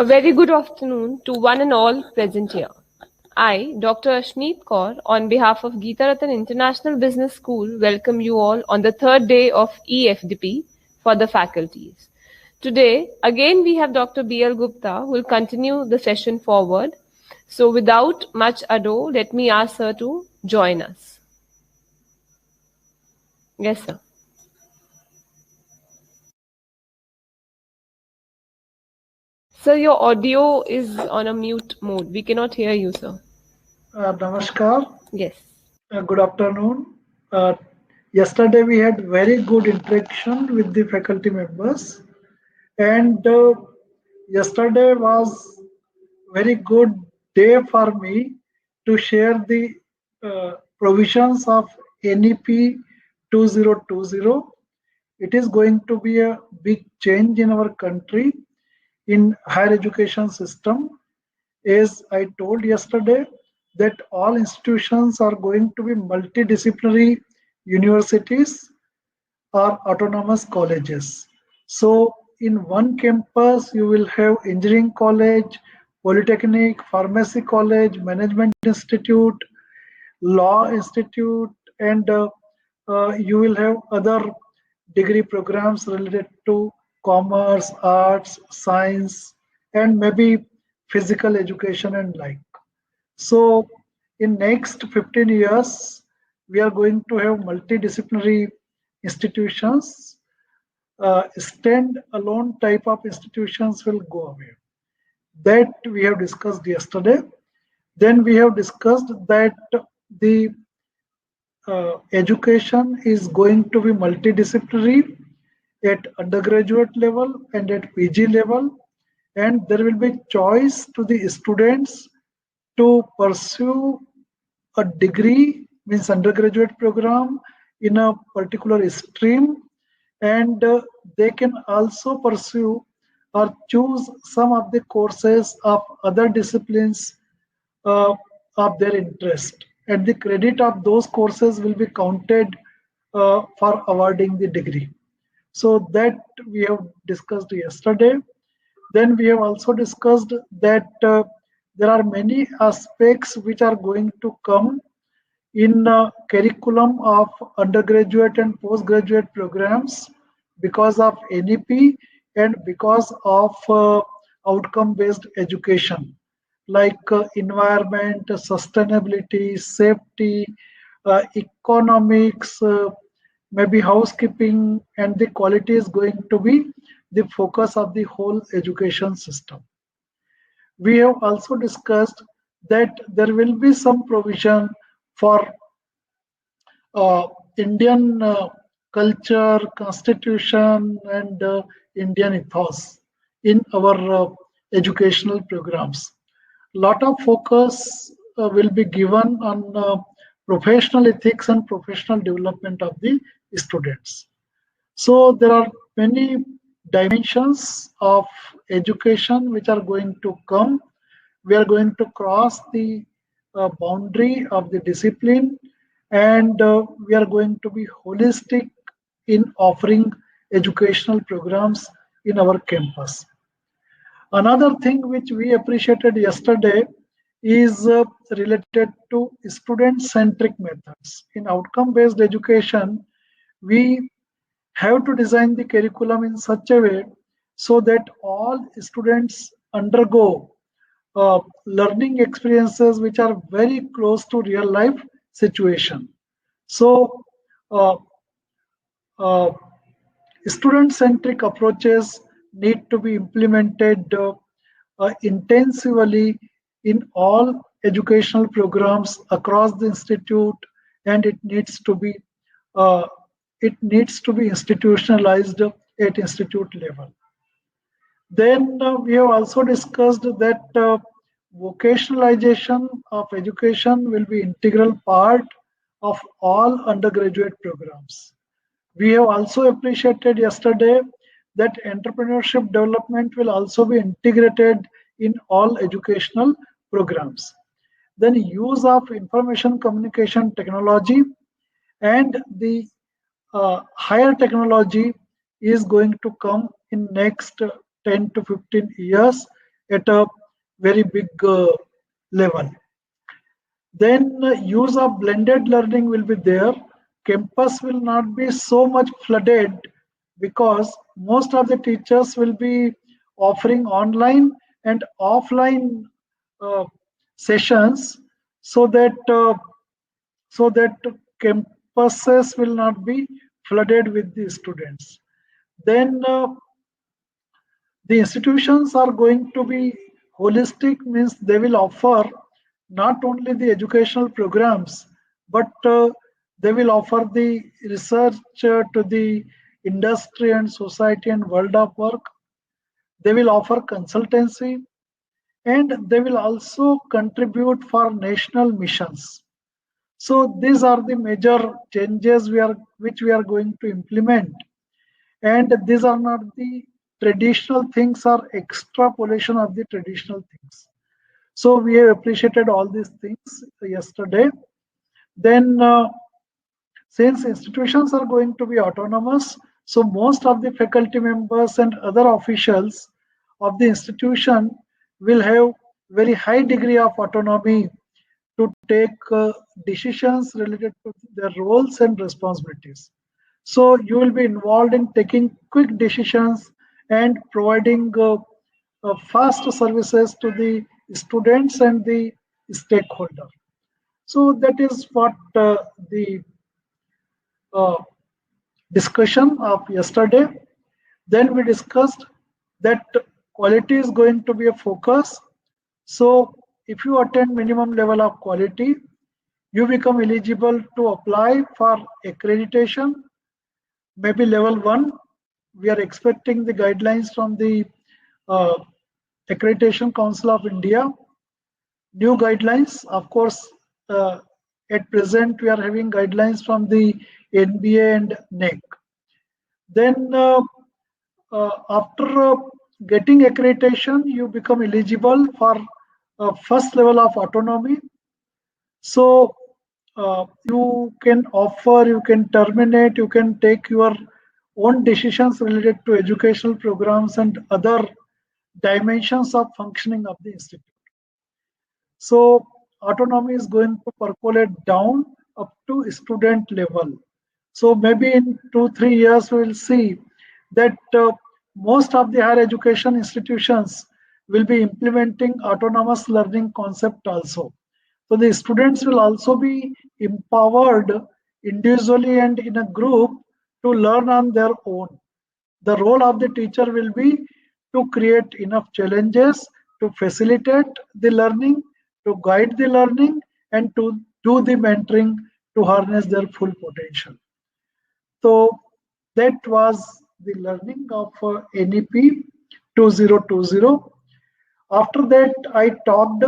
A very good afternoon to one and all present here. I, Dr. Ashneet Kaur, on behalf of Geeta Ratan International Business School, welcome you all on the third day of EFDP for the faculties. Today, again, we have Dr. B.L. Gupta who will continue the session forward. So, without much ado, let me ask her to join us. Yes, sir. Sir, your audio is on a mute mode. We cannot hear you, sir. Namaskar. Yes. Good afternoon. Yesterday we had very good interaction with the faculty members, and yesterday was very good day for me to share the provisions of NEP 2020. It is going to be a big change in our country in higher education system. As I told yesterday, that all institutions are going to be multidisciplinary universities or autonomous colleges. So in one campus, you will have engineering college, polytechnic, pharmacy college, management institute, law institute, and you will have other degree programs related to commerce, arts, science, and maybe physical education and like. So in next 15 years, we are going to have multidisciplinary institutions. Stand-alone type of institutions will go away. That we have discussed yesterday. Then we have discussed that the education is going to be multidisciplinary at undergraduate level and at PG level, and there will be choice to the students to pursue a degree, means undergraduate program in a particular stream, and they can also pursue or choose some of the courses of other disciplines of their interest, and the credit of those courses will be counted for awarding the degree. So that we have discussed yesterday. Then we have also discussed that there are many aspects which are going to come in curriculum of undergraduate and postgraduate programs because of NEP and because of outcome-based education, like environment, sustainability, safety, economics, maybe housekeeping, and the quality is going to be the focus of the whole education system. We have also discussed that there will be some provision for Indian culture, constitution, and Indian ethos in our educational programs. Lot of focus will be given on professional ethics and professional development of the students. So there are many dimensions of education which are going to come. We are going to cross the boundary of the discipline, and we are going to be holistic in offering educational programs in our campus. Another thing which we appreciated yesterday is related to student-centric methods. In outcome-based education, we have to design the curriculum in such a way so that all students undergo learning experiences which are very close to real life situation. So uh, uh, student-centric approaches need to be implemented intensively in all educational programs across the institute, and uh, it needs to be institutionalized at institute level. Then we have also discussed that vocationalization of education will be integral part of all undergraduate programs. We have also appreciated yesterday that entrepreneurship development will also be integrated in all educational programs. Then use of information communication technology and the higher technology is going to come in next 10 to 15 years at a very big level. Then use of blended learning will be there. Campus will not be so much flooded because most of the teachers will be offering online and offline uh, sessions, so that campuses will not be flooded with the students. Then the institutions are going to be holistic, means they will offer not only the educational programs, but they will offer the research to the industry and society and world of work. They will offer consultancy, and they will also contribute for national missions. So these are the major changes which we are going to implement, and these are not the traditional things or extrapolation of the traditional things. So we have appreciated all these things yesterday. Then since institutions are going to be autonomous, so most of the faculty members and other officials of the institution will have very high degree of autonomy to take decisions related to their roles and responsibilities. So you will be involved in taking quick decisions and providing fast services to the students and the stakeholder. So that is what the uh, discussion of yesterday. Then we discussed that quality is going to be a focus. So if you attain minimum level of quality, you become eligible to apply for accreditation, maybe level 1. We are expecting the guidelines from the uh, Accreditation Council of India. New guidelines, of course, at present we are having guidelines from the NBA and NEC. Then after getting accreditation, you become eligible for first level of autonomy. So you can offer, you can terminate, you can take your own decisions related to educational programs and other dimensions of functioning of the institute. So autonomy is going to percolate down up to student level. So maybe in 2-3 years we will see that most of the higher education institutions will be implementing autonomous learning concept also. So the students will also be empowered individually and in a group to learn on their own. The role of the teacher will be to create enough challenges to facilitate the learning, to guide the learning, and to do the mentoring to harness their full potential. So that was the learning of NEP 2020. After that, I talked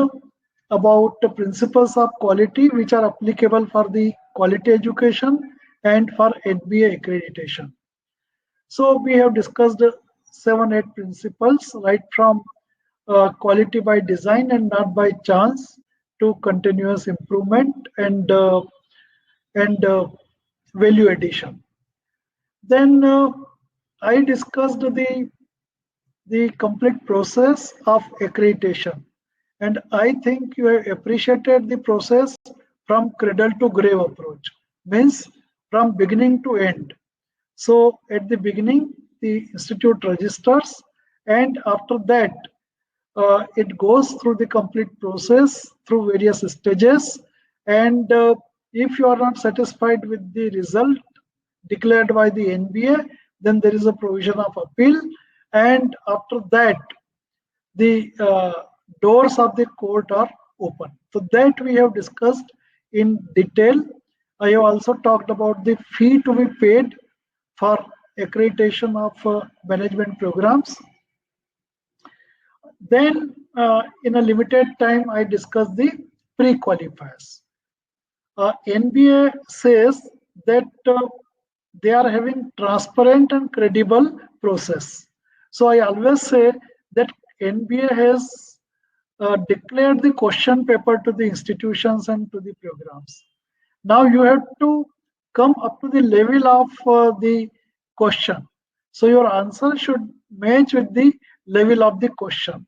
about the principles of quality which are applicable for the quality education and for NBA accreditation. So we have discussed 7-8 principles, right from quality by design and not by chance to continuous improvement and value addition. Then I discussed the complete process of accreditation, and I think you have appreciated the process from cradle to grave approach, means from beginning to end. So at the beginning, the institute registers, and after that, it goes through the complete process through various stages. And if you are not satisfied with the result declared by the NBA, then there is a provision of appeal. And after that, the doors of the court are open. So that we have discussed in detail. I have also talked about the fee to be paid for accreditation of management programs. Then in a limited time, I discussed the pre-qualifiers. NBA says that they are having transparent and credible process. So I always say that NBA has declared the question paper to the institutions and to the programs. Now you have to come up to the level of the question. So your answer should match with the level of the question.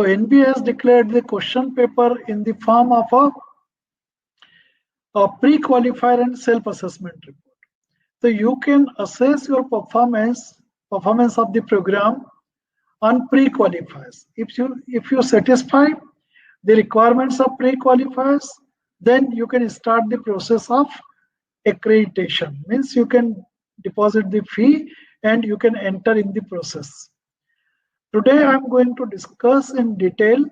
So NBA has declared the question paper in the form of a pre-qualifier and self-assessment report. So you can assess your performance of the program on pre-qualifiers. If you satisfy the requirements of pre-qualifiers, then you can start the process of accreditation. Means you can deposit the fee and you can enter in the process. Today I'm going to discuss in detail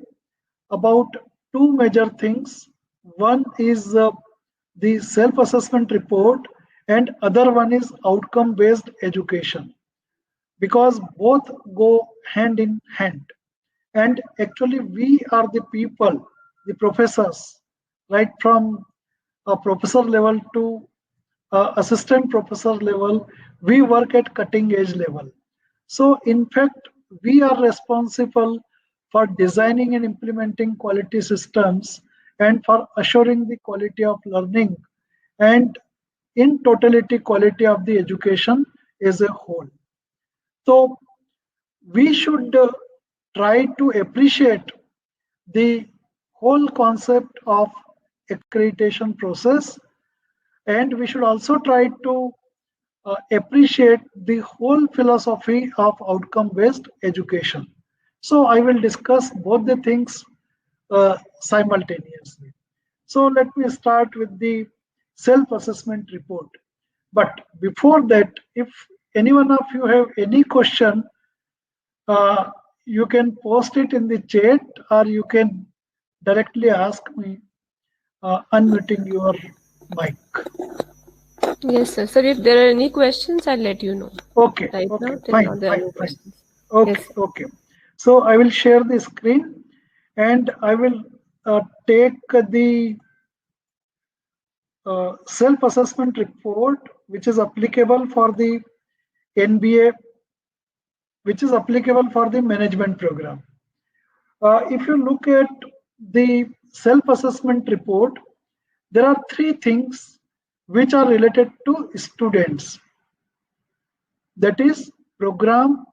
about two major things. One is the self-assessment report and other one is outcome-based education, because both go hand in hand. And actually we are the people, the professors, right from a professor level to assistant professor level, we work at cutting edge level. So in fact, we are responsible for designing and implementing quality systems and for assuring the quality of learning and in totality quality of the education as a whole. So we should try to appreciate the whole concept of accreditation process, and we should also try to appreciate the whole philosophy of outcome-based education. So I will discuss both the things simultaneously. So let me start with the self-assessment report. But before that, if any one of you have any question, you can post it in the chat or you can directly ask me, unmuting your mic. Yes, sir. Sir, if there are any questions, I'll let you know. Okay, Right okay, now, till fine, now, there are fine, no fine. questions. Okay, Yes, sir. okay. So I will share the screen and I will take the self-assessment report, which is applicable for the NBA, which is applicable for the management program. If you look at the self-assessment report, there are three things which are related to students. That is program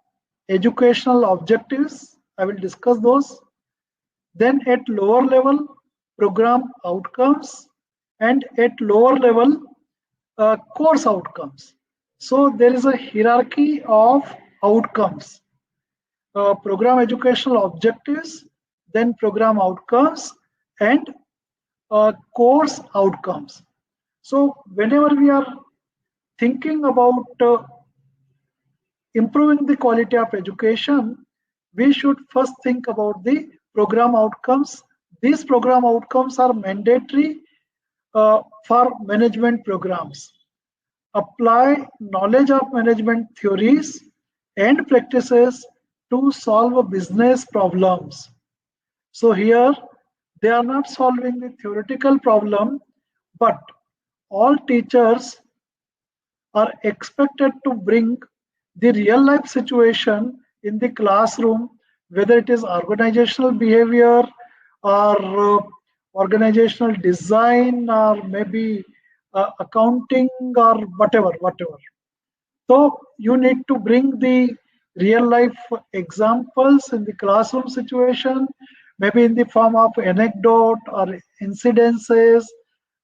educational objectives. I will discuss those. Then at lower level, program outcomes, and at lower level, course outcomes. So there is a hierarchy of outcomes. Program educational objectives, then program outcomes, and course outcomes. So whenever we are thinking about improving the quality of education, we should first think about the program outcomes. These program outcomes are mandatory for management programs. Apply knowledge of management theories and practices to solve business problems. So here they are not solving the theoretical problem, but all teachers are expected to bring the real life situation in the classroom, whether it is organizational behavior or organizational design or maybe accounting or whatever. So you need to bring the real life examples in the classroom situation, maybe in the form of anecdote or incidences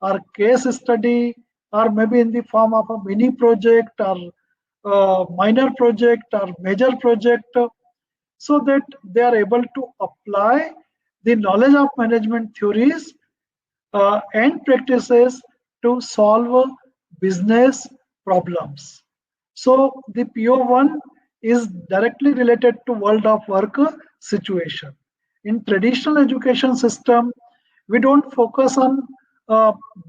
or case study, or maybe in the form of a mini project or minor project or major project, so that they are able to apply the knowledge of management theories and practices to solve business problems. So the PO1 is directly related to world of work situation. In traditional education system, we don't focus on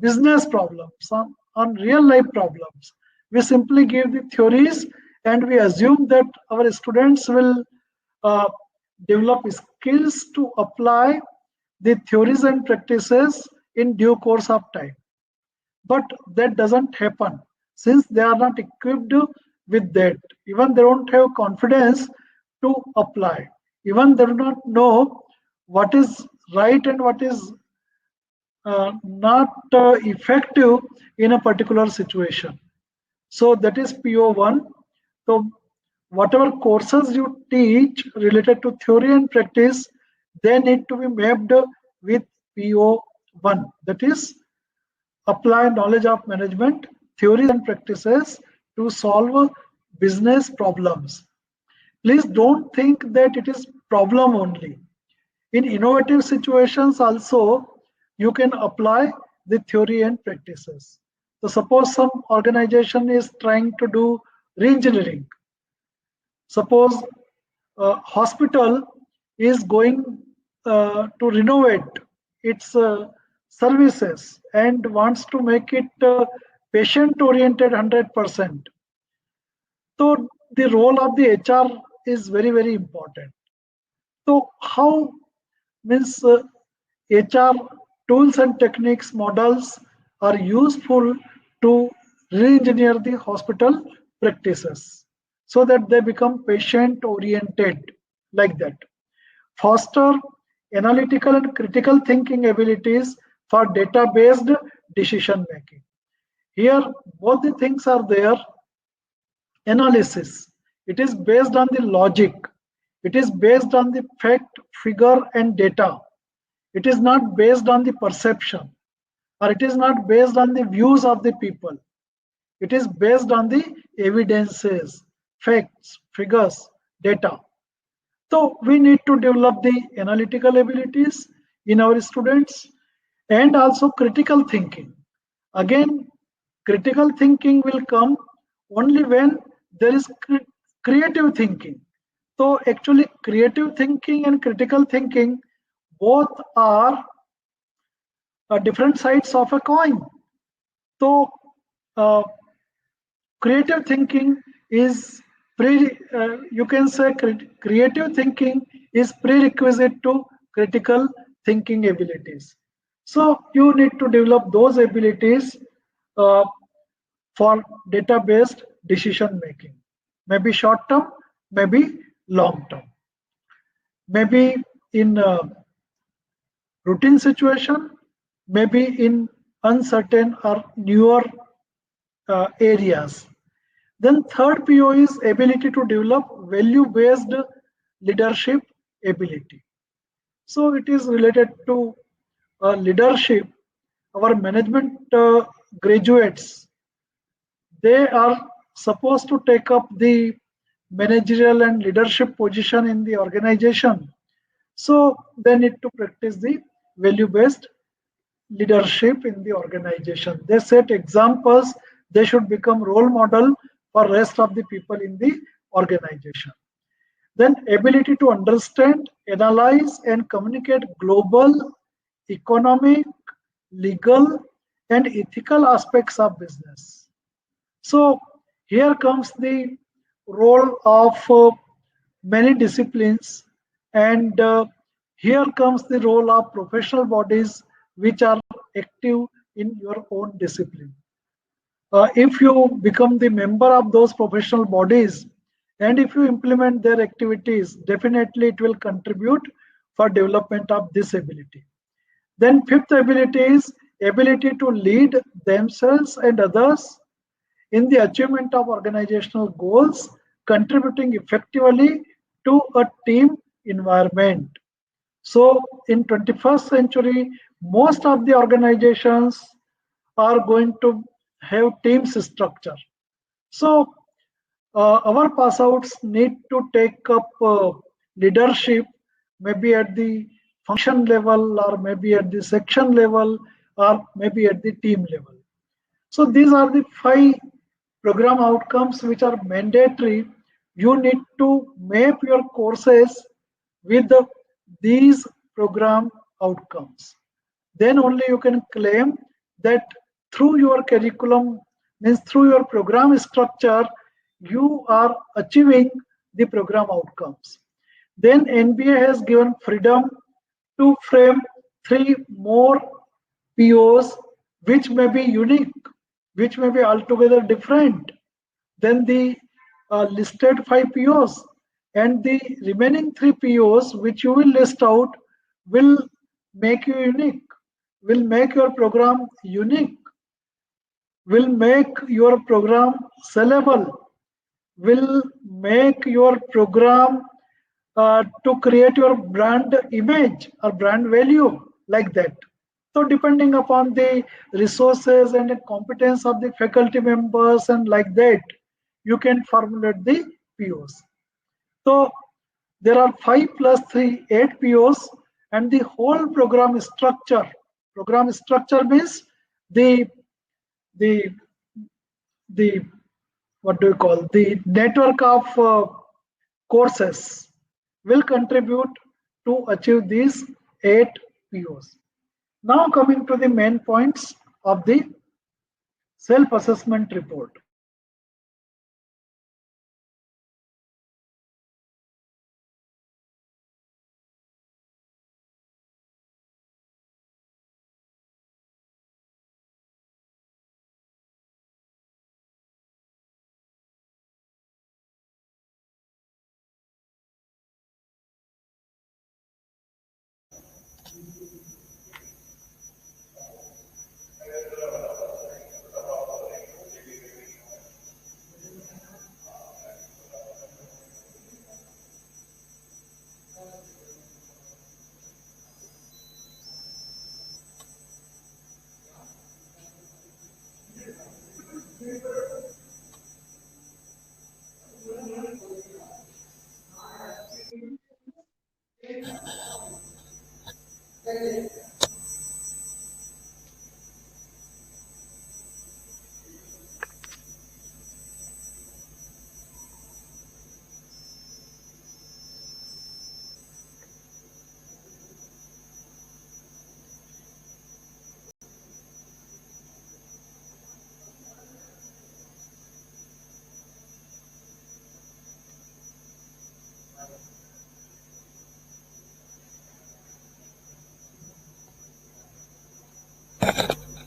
business problems, on real life problems. We simply give the theories and we assume that our students will uh, develop skills to apply the theories and practices in due course of time. But that doesn't happen since they are not equipped with that. Even they don't have confidence to apply. Even they do not know what is right and what is not effective in a particular situation. So that is PO1. So whatever courses you teach related to theory and practice, They need to be mapped with PO1, that is, apply knowledge of management, theories and practices to solve business problems. Please don't think that it is problem only. In innovative situations also, you can apply the theory and practices. So suppose some organization is trying to do re-engineering. Suppose a hospital is going to renovate its services and wants to make it patient oriented 100%. So the role of the HR is very, very important. So how means HR tools and techniques models are useful to re-engineer the hospital practices so that they become patient oriented, like that. Foster analytical and critical thinking abilities for data based decision making. Here both the things are there. Analysis, it is based on the logic, it is based on the fact, figure and data. It is not based on the perception, or it is not based on the views of the people. It is based on the evidences, facts, figures, data. So we need to develop the analytical abilities in our students, and also critical thinking. Again, critical thinking will come only when there is creative thinking. So actually creative thinking and critical thinking both are different sides of a coin. So uh, creative thinking is you can say creative thinking is prerequisite to critical thinking abilities. So you need to develop those abilities uh, for data-based decision making. Maybe short term, maybe long term. Maybe in routine situation, maybe in uncertain or newer areas. Then third PO is ability to develop value-based leadership ability. So it is related to leadership. Our management graduates, they are supposed to take up the managerial and leadership position in the organization. So they need to practice the value-based leadership in the organization. They set examples, they should become role model for rest of the people in the organization. Then ability to understand, analyze and communicate global, economic, legal and ethical aspects of business. So here comes the role of many disciplines, and here comes the role of professional bodies which are active in your own discipline. If you become the member of those professional bodies and if you implement their activities, definitely it will contribute for development of this ability. Then fifth ability is ability to lead themselves and others in the achievement of organizational goals, contributing effectively to a team environment. So in 21st century, most of the organizations are going to have teams structure. So our pass outs need to take up leadership, maybe at the function level or maybe at the section level or maybe at the team level. So these are the 5 program outcomes which are mandatory. You need to map your courses with these program outcomes. Then only you can claim that through your curriculum, means through your program structure, you are achieving the program outcomes. Then NBA has given freedom to frame 3 more POs which may be unique, which may be altogether different than the listed 5 POs, and the remaining 3 POs which you will list out will make you unique, will make your program unique, will make your program sellable, will make your program to create your brand image or brand value, like that. So depending upon the resources and the competence of the faculty members and like that, you can formulate the POs. So there are 5 plus 3, 8 POs, and the whole program structure. Program structure means the the the what do you call, the network of courses will contribute to achieve these 8 POs. Now coming to the main points of the self-assessment report.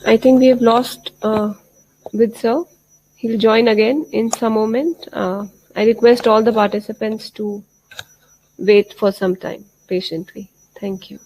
I think we have lost with sir. He'll join again in some moment. I request all the participants to wait for some time patiently. Thank you.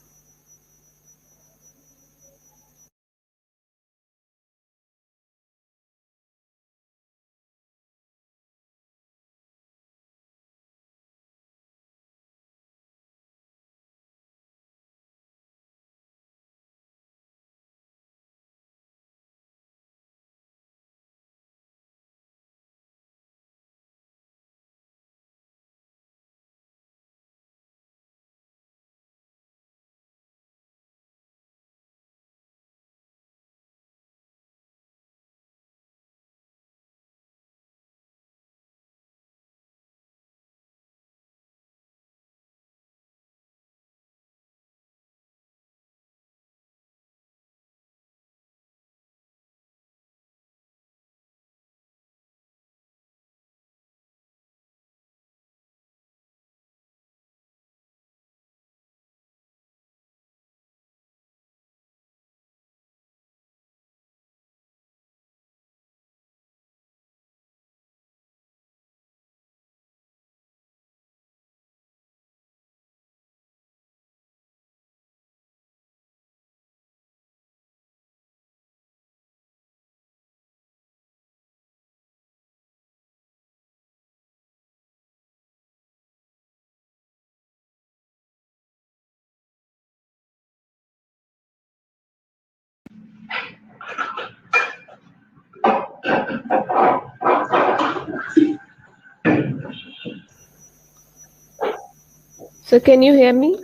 So can you hear me?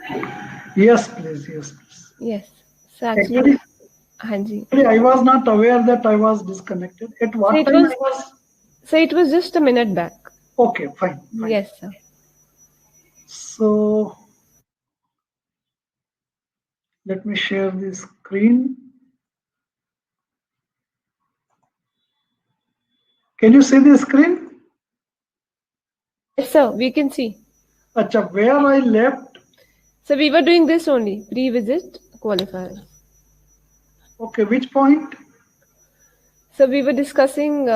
Yes, please. Yes, please. Yes. So actually, Actually, I was not aware that I was disconnected. At what time I was? So it was just a minute back. Okay, fine. Yes, sir. So let me share the screen. Can you see the screen? Yes, sir. We can see. Acha, where I left? So we were doing this only, pre-visit qualifiers. Okay, which point? So we were discussing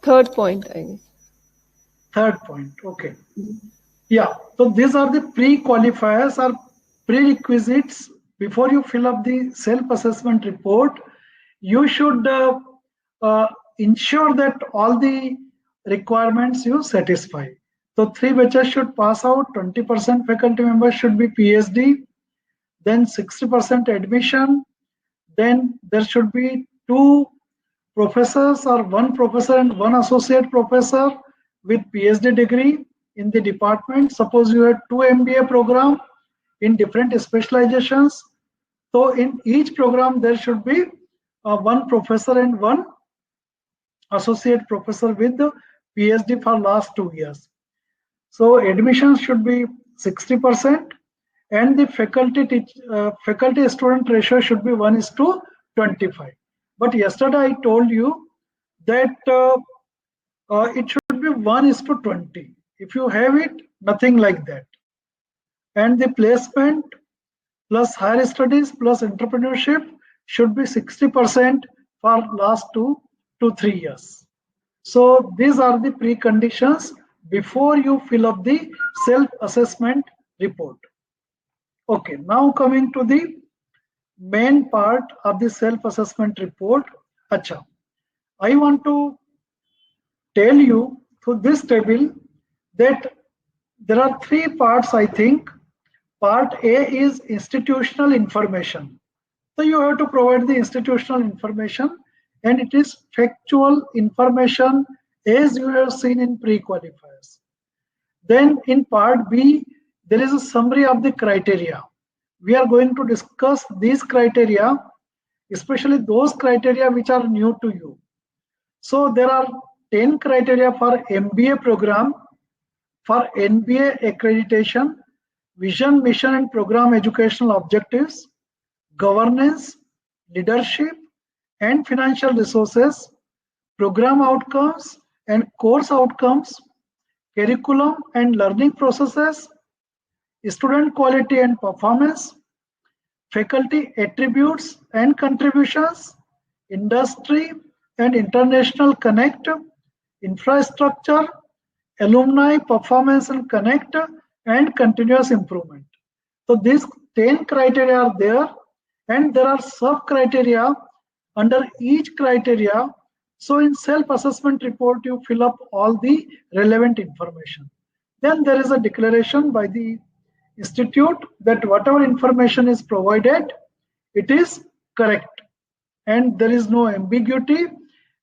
third point, I guess. Third point, okay. Yeah, so these are the pre-qualifiers or prerequisites. Before you fill up the self-assessment report, you should ensure that all the requirements you satisfy. So 3 batches should pass out, 20% faculty members should be PhD, then 60% admission, then there should be 2 professors or 1 professor and 1 associate professor with PhD degree in the department. Suppose you have 2 MBA program in different specializations. So in each program there should be 1 professor and 1 associate professor with the PhD for last 2 years. So admission should be 60% and the faculty student ratio should be 1:25. But yesterday I told you that it should be 1:20. If you have it, nothing like that. And the placement plus higher studies plus entrepreneurship should be 60% for last 2 to 3 years. So these are the preconditions before you fill up the self-assessment report. Okay, now coming to the main part of the self-assessment report. Acha, I want to tell you through this table that there are 3 parts, I think. Part A is institutional information. So you have to provide the institutional information, and it is factual information as you have seen in pre-qualifiers. Then in part B, there is a summary of the criteria. We are going to discuss these criteria, especially those criteria which are new to you. So there are 10 criteria for MBA program, for NBA accreditation, vision, mission and program educational objectives, governance, leadership and financial resources, program outcomes and course outcomes, curriculum and learning processes, student quality and performance, faculty attributes and contributions, industry and international connect, infrastructure, alumni performance and connect, and continuous improvement. So these 10 criteria are there, and there are sub criteria under each criteria. So in self-assessment report, you fill up all the relevant information. Then there is a declaration by the institute that whatever information is provided, it is correct, and there is no ambiguity,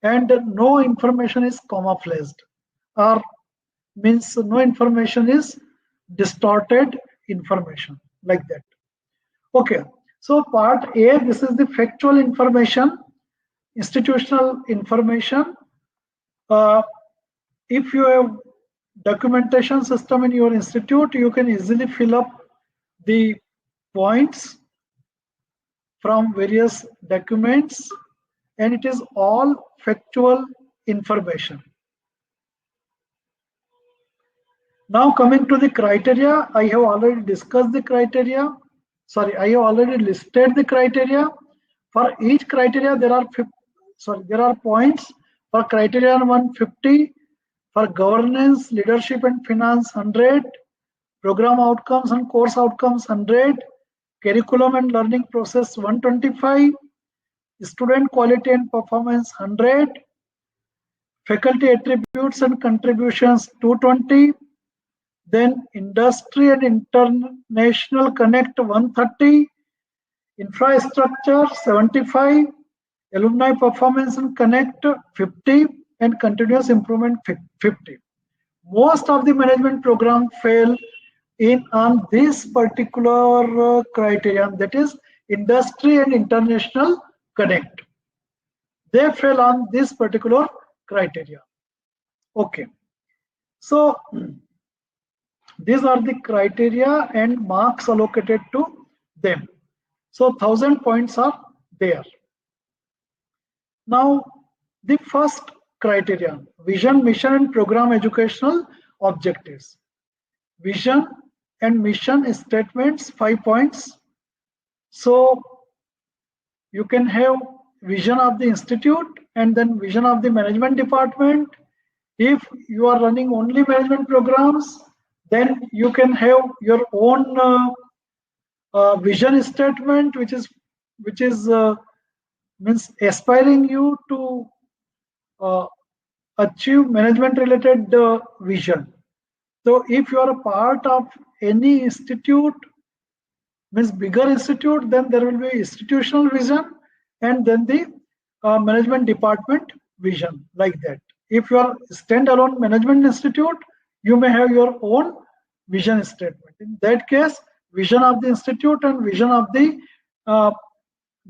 and no information is camouflaged, or means no information is distorted information like that. Okay, so part A, this is the factual information, institutional information. If you have documentation system in your institute, you can easily fill up the points from various documents, and it is all factual information. Now coming to the criteria, I have already discussed the criteria. Sorry, I have already listed the criteria. For each criteria, there are points. For criterion 150, for governance, leadership and finance 100, program outcomes and course outcomes 100, curriculum and learning process 125, student quality and performance 100, faculty attributes and contributions 220, then industry and international connect 130, infrastructure 75, alumni performance and connect 50, and continuous improvement 50. Most of the management program fail in on this particular criterion, that is industry and international connect. They fail on this particular criteria. Okay, so these are the criteria and marks allocated to them. So 1000 points are there. Now the first criterion, vision, mission and program educational objectives. Vision and mission statements, 5 points. So you can have vision of the institute and then vision of the management department. If you are running only management programs, then you can have your own vision statement, which is means aspiring you to achieve management related vision. So if you are a part of any institute, means bigger institute, then there will be institutional vision and then the management department vision, like that. If you are standalone management institute, you may have your own vision statement. In that case, vision of the institute and vision of the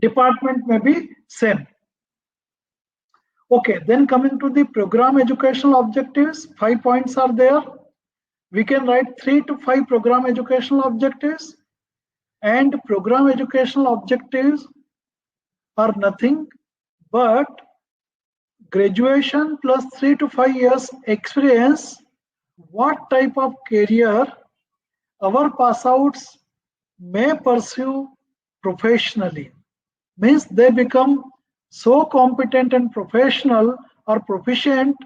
department may be same. Okay, then coming to the program educational objectives, 5 points are there. We can write 3 to 5 program educational objectives, and program educational objectives are nothing but graduation plus 3 to 5 years experience, what type of career our pass outs may pursue professionally. Means they become so competent and professional or proficient,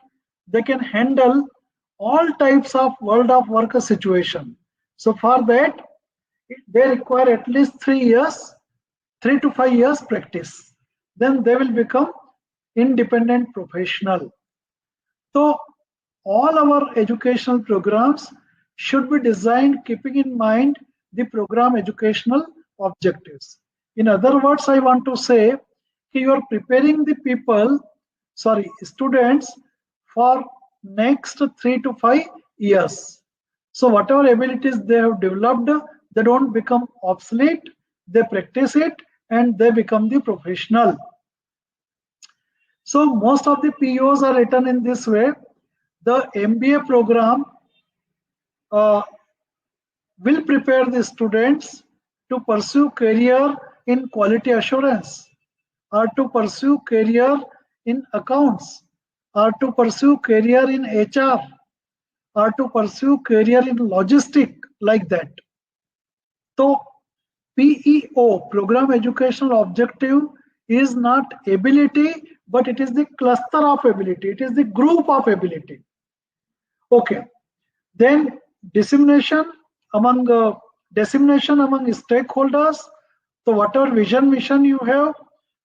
they can handle all types of world of work situation. So for that, they require at least 3 years, 3 to 5 years practice. Then they will become independent professional. So all our educational programs should be designed keeping in mind the program educational objectives. In other words, I want to say you are preparing the students for next 3 to 5 years. So whatever abilities they have developed, they don't become obsolete, they practice it and they become the professional. So most of the POs are written in this way. The MBA program will prepare the students to pursue career in quality assurance, or to pursue career in accounts, or to pursue career in HR, or to pursue career in logistic, like that. So PEO, program educational objective, is not ability, but it is the cluster of ability, it is the group of ability. Okay, then dissemination among stakeholders. So whatever vision mission you have,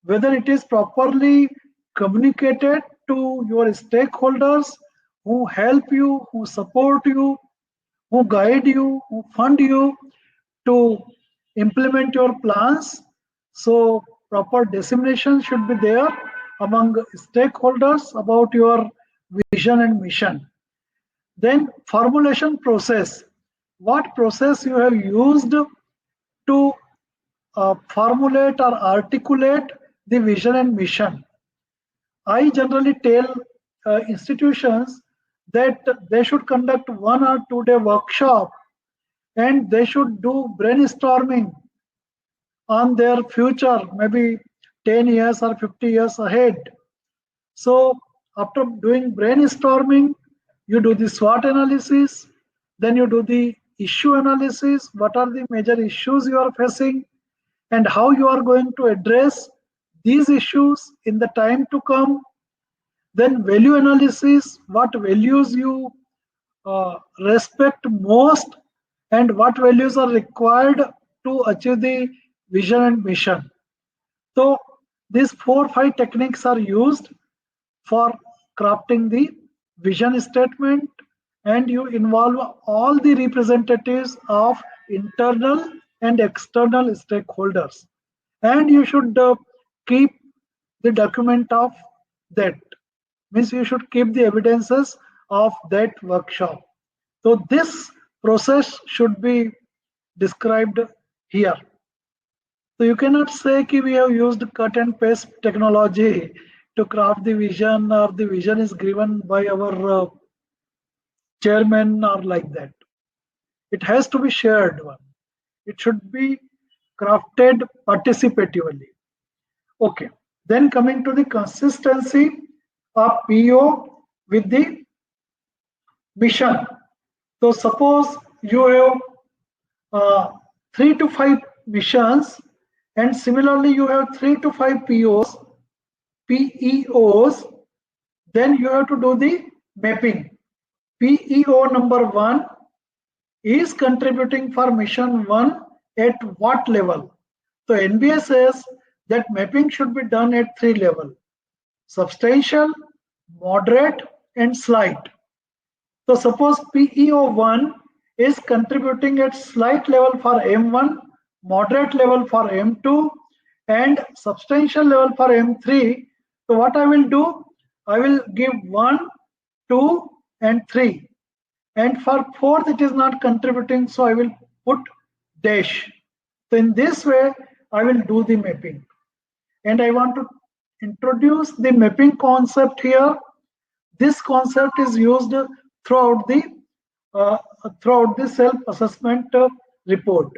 whether it is properly communicated to your stakeholders who help you, who support you, who guide you, who fund you to implement your plans. So proper dissemination should be there among stakeholders about your vision and mission. Then formulation process. What process you have used to formulate or articulate the vision and mission. I generally tell institutions that they should conduct 1 or 2 day workshop and they should do brainstorming on their future, maybe 10 years or 50 years ahead. So after doing brainstorming, you do the SWOT analysis, then you do the issue analysis, what are the major issues you are facing and how you are going to address these issues in the time to come. Then value analysis, what values you respect most and what values are required to achieve the vision and mission. So these 4 or 5 techniques are used for crafting the vision statement, and you involve all the representatives of internal and external stakeholders, and you should keep the document of that. Means you should keep the evidences of that workshop. So this process should be described here. So you cannot say that we have used cut and paste technology to craft the vision, or the vision is given by our chairman, or like that. It has to be shared one. It should be crafted participatively. Okay. Then coming to the consistency of PO with the mission. So suppose you have 3 to 5 missions, and similarly you have 3 to 5 PEOs, then you have to do the mapping. PEO number 1 is contributing for mission 1 at what level? So NBA says that mapping should be done at 3 levels: substantial, moderate, and slight. So suppose PEO1 is contributing at slight level for M1, moderate level for M2, and substantial level for M3. So what I will do, I will give 1, 2, and 3. And for fourth, it is not contributing, so I will put dash. So in this way, I will do the mapping. And I want to introduce the mapping concept here. This concept is used throughout the self-assessment report.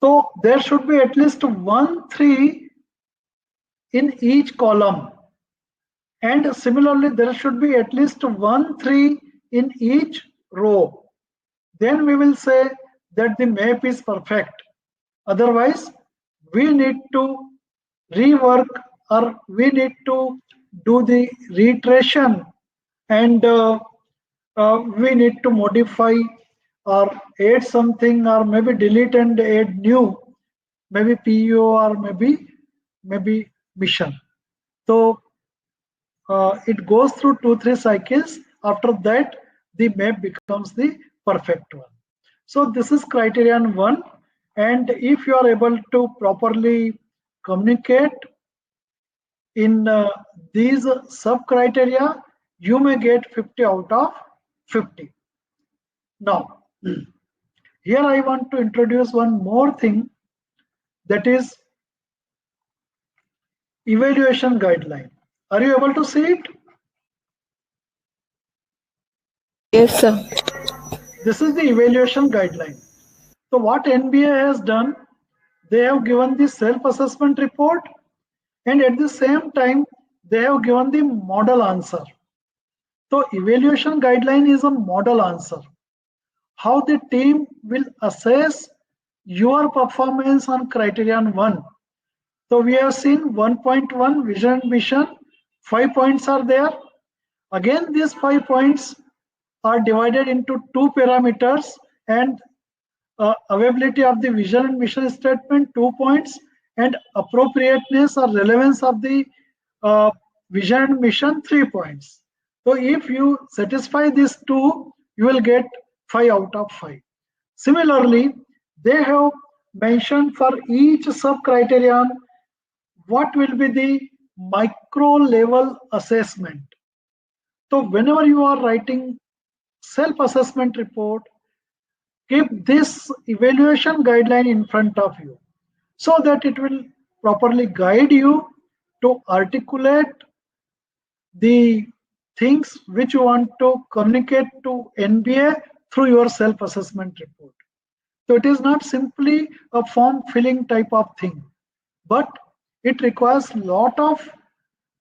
So there should be at least 1, 3 in each column, and similarly there should be at least 1, 3 in each row. Then we will say that the map is perfect. Otherwise, we need to rework, or we need to do the reiteration, and we need to modify or add something, or maybe delete and add new, maybe PEO, or maybe mission. So it goes through 2-3 cycles. After that, the map becomes the perfect one. So this is criterion 1, and if you are able to properly communicate in these sub criteria, you may get 50 out of 50. Now, here I want to introduce one more thing, that is evaluation guideline. Are you able to see it? Yes, sir. This is the evaluation guideline. So what NBA has done, they have given the self-assessment report, and at the same time, they have given the model answer. So evaluation guideline is a model answer. How the team will assess your performance on criterion 1. So we have seen 1.1 vision and mission, 5 points are there. Again, these 5 points are divided into 2 parameters, and availability of the vision and mission statement 2 points, and appropriateness or relevance of the vision and mission 3 points. So if you satisfy these 2, you will get 5 out of 5. Similarly, they have mentioned for each sub criterion what will be the micro level assessment. So whenever you are writing self-assessment report, keep this evaluation guideline in front of you, so that it will properly guide you to articulate the things which you want to communicate to NBA through your self-assessment report. So it is not simply a form filling type of thing, but it requires lot of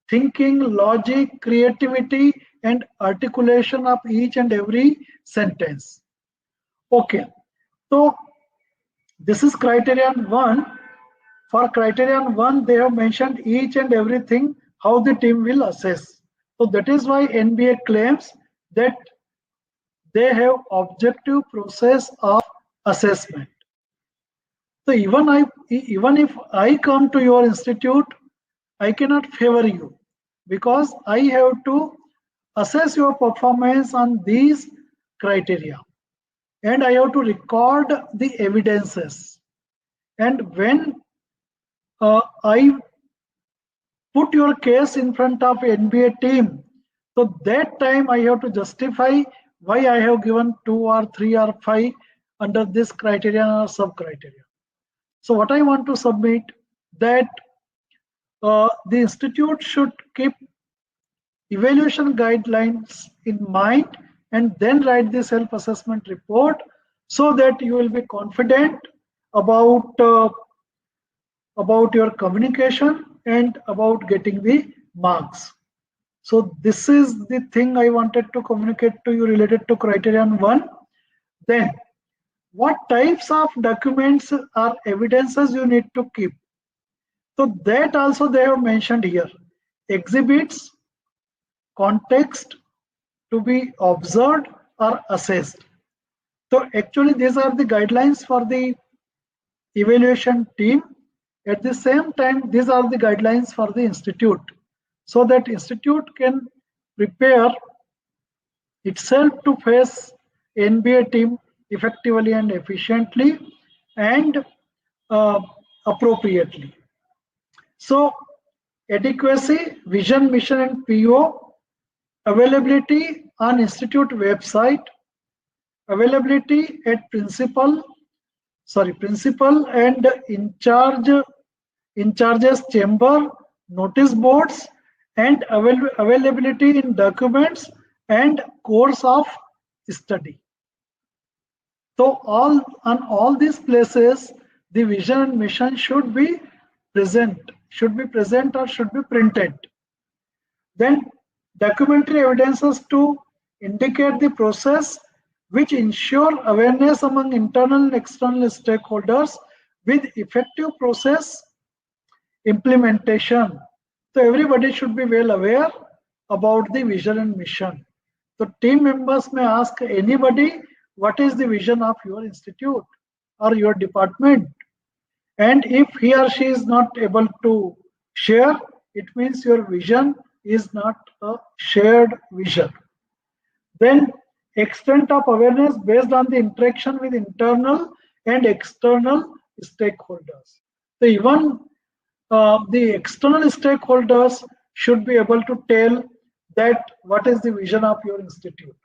thinking, logic, creativity, and articulation of each and every sentence. Okay, so this is criterion 1. For criterion 1, they have mentioned each and everything, how the team will assess. So that is why NBA claims that they have objective process of assessment. So even if I come to your institute, I cannot favor you, because I have to assess your performance on these criteria, and I have to record the evidences. And when I put your case in front of NBA team, so that time I have to justify why I have given 2 or 3 or 5 under this criteria or sub criteria. So what I want to submit, that the institute should keep evaluation guidelines in mind, and then write the self-assessment report, so that you will be confident about your communication and about getting the marks. So this is the thing I wanted to communicate to you related to criterion 1. Then what types of documents or evidences you need to keep? So that also they have mentioned here. Exhibits, context to be observed or assessed. So actually these are the guidelines for the evaluation team. At the same time, these are the guidelines for the institute, so that institute can prepare itself to face NBA team effectively and efficiently and appropriately. So adequacy, vision, mission and PO, availability on institute website, availability at principal and in charges chamber, notice boards, and availability in documents and course of study. So on all these places, the vision and mission should be present or should be printed. Then documentary evidences to indicate the process which ensure awareness among internal and external stakeholders with effective process implementation. So everybody should be well aware about the vision and mission. So team members may ask anybody, what is the vision of your institute or your department? And if he or she is not able to share, it means your vision is not a shared vision. Then extent of awareness based on the interaction with internal and external stakeholders. So even the external stakeholders should be able to tell that what is the vision of your institute.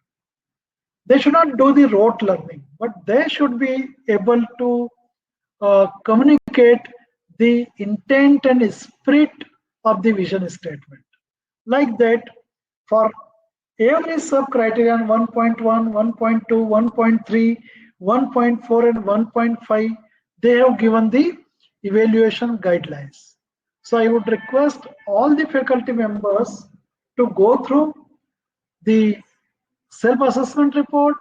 They should not do the rote learning, but they should be able to communicate the intent and spirit of the vision statement. Like that, for every sub-criterion 1.1, 1.2, 1.3, 1.4 and 1.5, they have given the evaluation guidelines. So I would request all the faculty members to go through the self-assessment report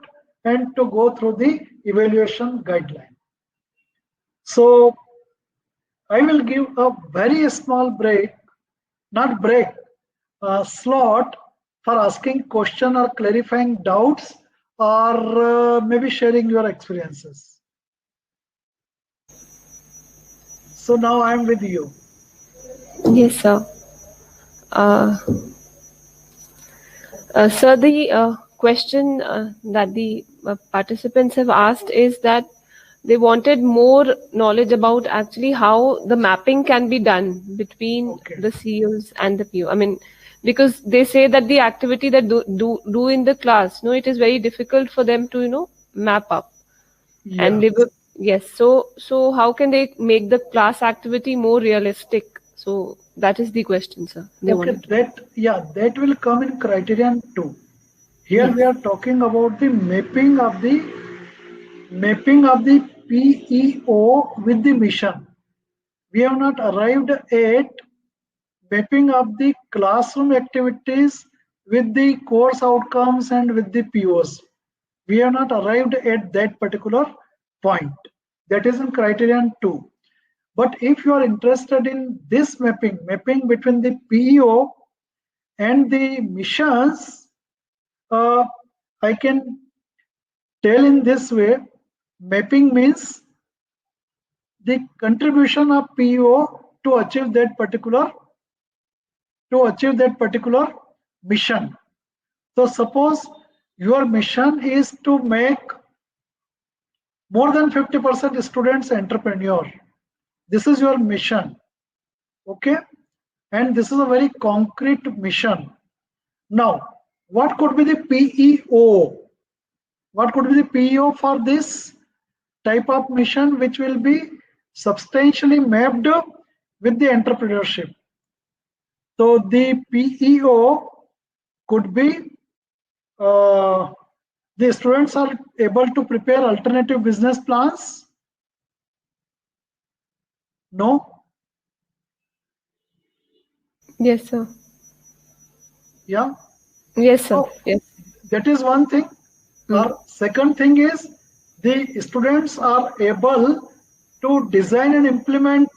and to go through the evaluation guideline. So I will give a very small slot for asking question or clarifying doubts or maybe sharing your experiences. So now I am with you. Yes, sir. Sir, the question that the participants have asked is that they wanted more knowledge about actually how the mapping can be done between the CEOs and the PO. I mean, because they say that the activity that do in the class, it is very difficult for them to map up. Yeah. And they were, yes. So how can they make the class activity more realistic? So that is the question, sir. That will come in criterion 2. Here we are talking about the mapping of the PEO with the mission. We have not arrived at mapping of the classroom activities with the course outcomes and with the POs. We have not arrived at that particular point. That is in criterion 2. But if you are interested in this mapping between the PEO and the missions, I can tell in this way, mapping means the contribution of PEO to achieve that particular mission. So suppose your mission is to make more than 50% students entrepreneur. This is your mission, okay? And this is a very concrete mission. Now, what could be the PEO? What could be the PEO for this type of mission, which will be substantially mapped with the entrepreneurship? So the PEO could be the students are able to prepare alternative business plans. No? Yes, sir. Yeah? Yes, sir. So yes. That is one thing. Second thing is the students are able to design and implement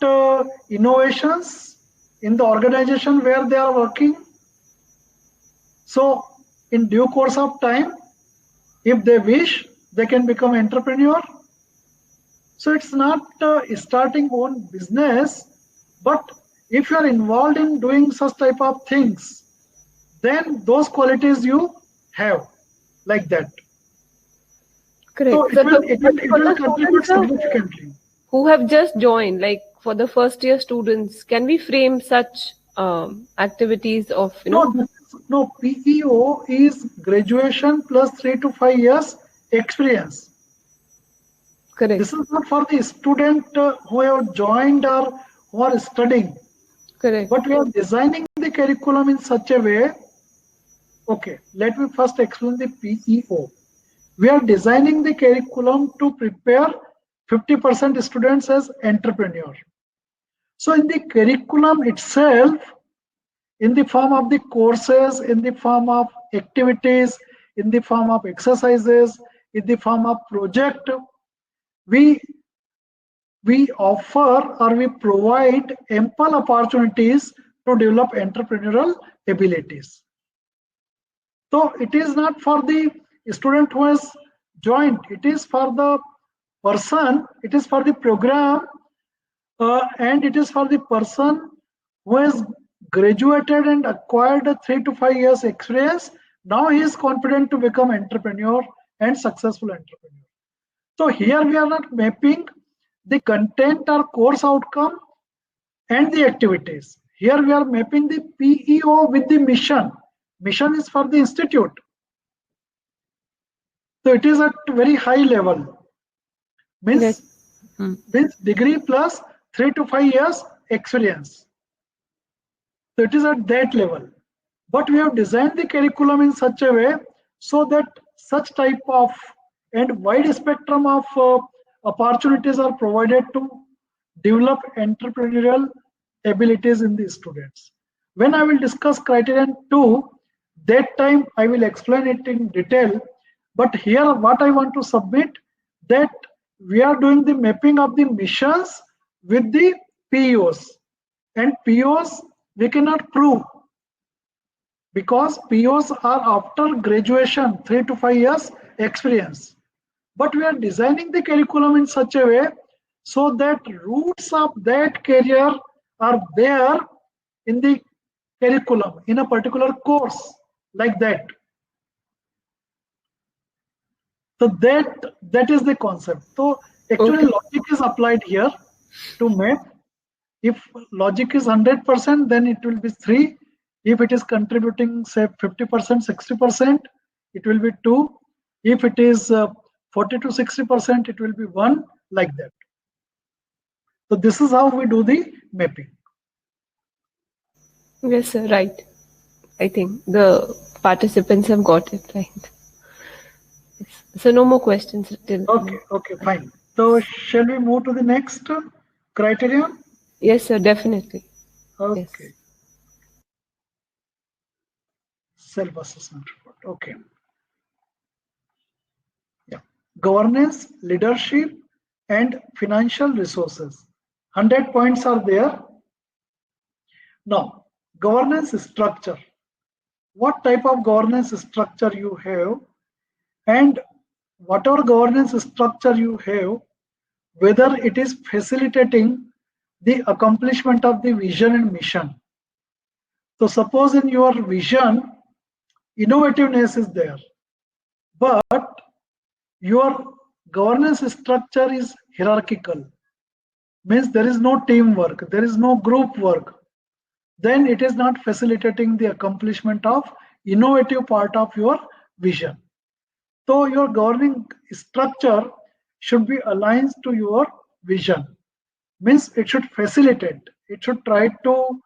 innovations in the organization where they are working. So in due course of time, if they wish, they can become entrepreneur. So it's not starting own business, but if you are involved in doing such type of things, then those qualities you have. like that. Correct. So So it for will the contribute students significantly. who have just joined, like for the first year students, can we frame such activities of, No, PEO is graduation plus 3 to 5 years experience. correct, This is not for the student who have joined or who are studying, correct, but we are designing the curriculum in such a way. Okay, let me first explain the PEO. We are designing the curriculum to prepare 50% students as entrepreneur. So in the curriculum itself, in the form of the courses, in the form of activities, in the form of exercises, in the form of project, we offer or we provide ample opportunities to develop entrepreneurial abilities. So it is not for the student who has joined, it is for the person, it is for the program, and it is for the person who has graduated and acquired a 3 to 5 years experience. Now he is confident to become entrepreneur and successful entrepreneur. So here we are not mapping the content or course outcome and the activities. Here we are mapping the PEO with the mission. Mission is for the institute. So it is at very high level. yes, Means degree plus 3 to 5 years experience. So it is at that level. But we have designed the curriculum in such a way so that such type of and wide spectrum of opportunities are provided to develop entrepreneurial abilities in the students. When I will discuss criterion 2, that time I will explain it in detail. But here what I want to submit, that we are doing the mapping of the missions with the PEOs. And PEOs we cannot prove, because POs are after graduation, 3 to 5 years experience. But we are designing the curriculum in such a way so that roots of that career are there in the curriculum, in a particular course, like that. So that is the concept. So actually okay, logic is applied here to map. If logic is 100%, then it will be 3. If it is contributing, say 50%, 60%, it will be 2. If it is 40 to 60%, it will be 1, like that. So this is how we do the mapping. yes, sir, right. I think the participants have got it right. Yes. So no more questions till Okay, okay, fine. So shall we move to the next criterion? yes, sir, definitely. Yes. Okay. Self-assessment report. Okay. Yeah. Governance, leadership, and financial resources. 100 points are there. Now, governance structure. What type of governance structure you have, and whatever governance structure you have, whether it is facilitating the accomplishment of the vision and mission. So suppose in your vision, innovativeness is there, but your governance structure is hierarchical, means there is no teamwork, there is no group work, then it is not facilitating the accomplishment of innovative part of your vision. So your governing structure should be aligned to your vision. Means it should facilitate, it should try to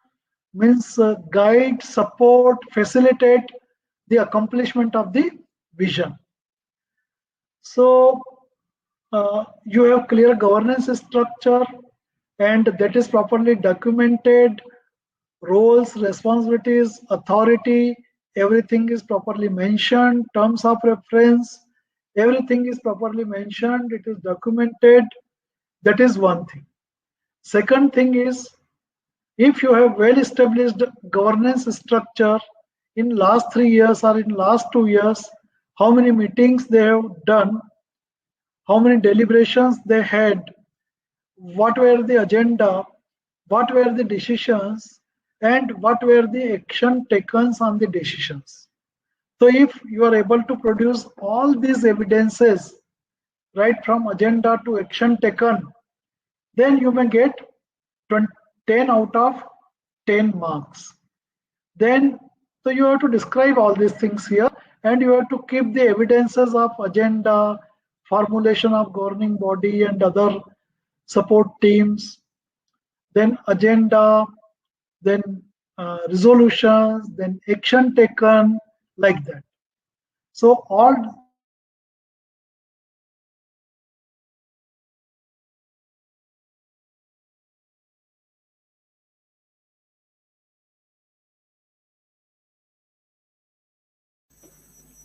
guide, support, facilitate the accomplishment of the vision. So you have clear governance structure, and that is properly documented. Roles, responsibilities, authority, everything is properly mentioned. Terms of reference, everything is properly mentioned. It is documented. That is one thing. Second thing is, if you have well established governance structure in last 3 years or in last 2 years, how many meetings they have done, how many deliberations they had, what were the agenda, what were the decisions, and what were the action taken on the decisions. So if you are able to produce all these evidences right from agenda to action taken, then you may get 10 out of 10 marks. Then, so you have to describe all these things here, and you have to keep the evidences of agenda, formulation of governing body and other support teams, then agenda, then resolutions, then action taken, like that. So all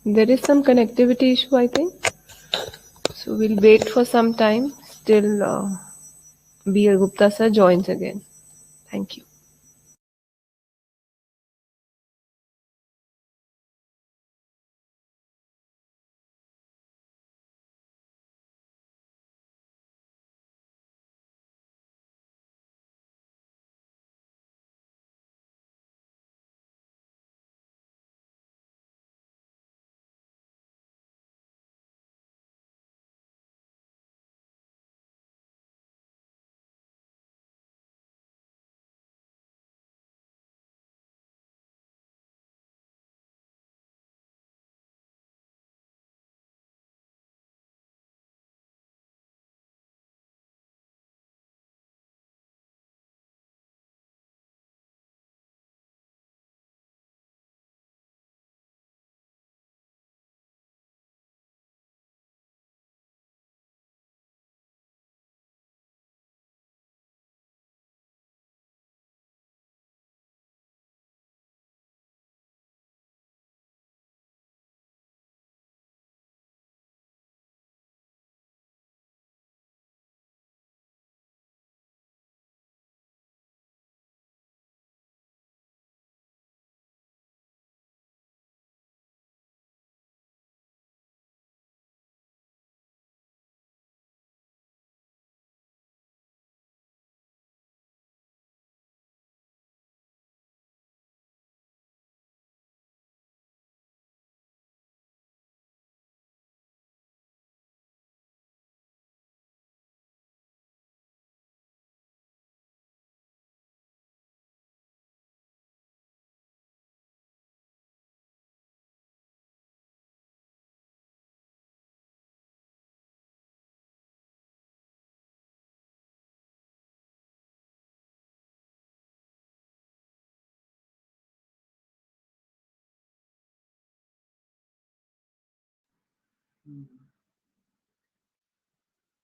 There is some connectivity issue, I think. So we'll wait for some time till B.L. Gupta sir joins again. Thank you.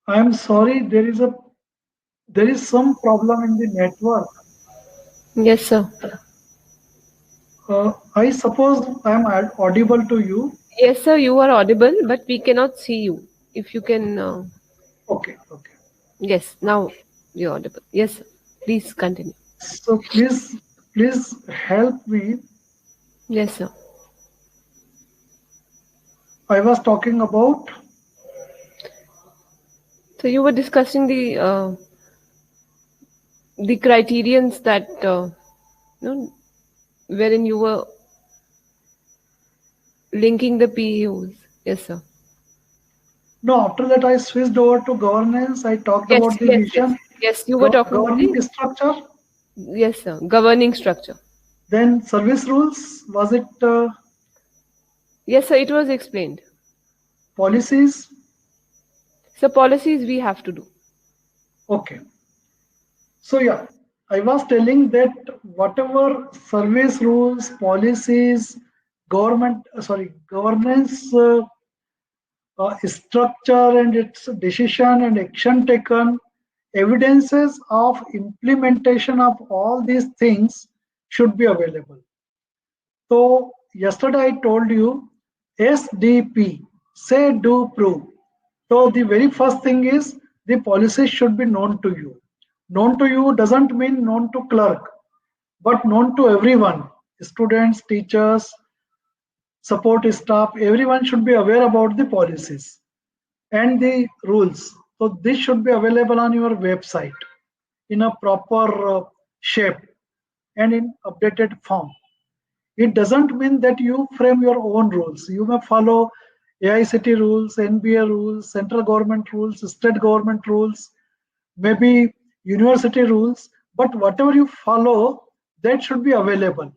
I am sorry, there is some problem in the network. Yes, sir. I suppose I am audible to you. Yes, sir, you are audible, but we cannot see you. If you can, Okay, okay. yes, now you're audible. Yes, sir. Please continue. So please help me. Yes, sir. I was talking about. So you were discussing the criterions that you know, wherein you were linking the PEOs. Yes, sir. No, after that I switched over to governance. I talked Yes, about the yes, yes. vision, Yes, you were talking about governing the structure, yes, sir. Governing structure. then service rules. Was it Yes, sir. It was explained. policies? So policies we have to do. Okay. So yeah, I was telling that whatever service rules, policies, governance structure and its decision and action taken, evidences of implementation of all these things should be available. So yesterday I told you SDP, say, do, prove. So the very first thing is the policy should be known to you. Known to you doesn't mean known to clerk, but known to everyone, students, teachers, support staff, everyone should be aware about the policies and the rules. So this should be available on your website in a proper shape and in updated form. It doesn't mean that you frame your own rules. You may follow AICT rules, NBA rules, central government rules, state government rules, maybe university rules, but whatever you follow, that should be available.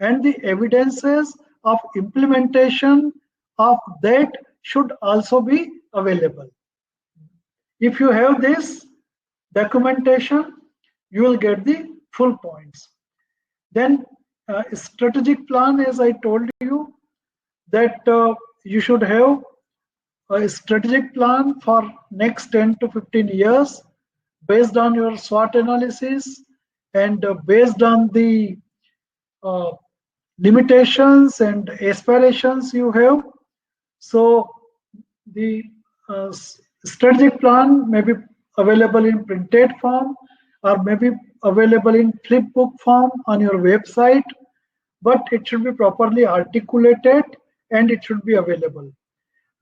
And the evidences of implementation of that should also be available. If you have this documentation, you will get the full points. Then strategic plan, as I told you, that you should have a strategic plan for next 10 to 15 years based on your SWOT analysis and based on the limitations and aspirations you have. So the strategic plan may be available in printed form or maybe available in flipbook form on your website, but it should be properly articulated and it should be available.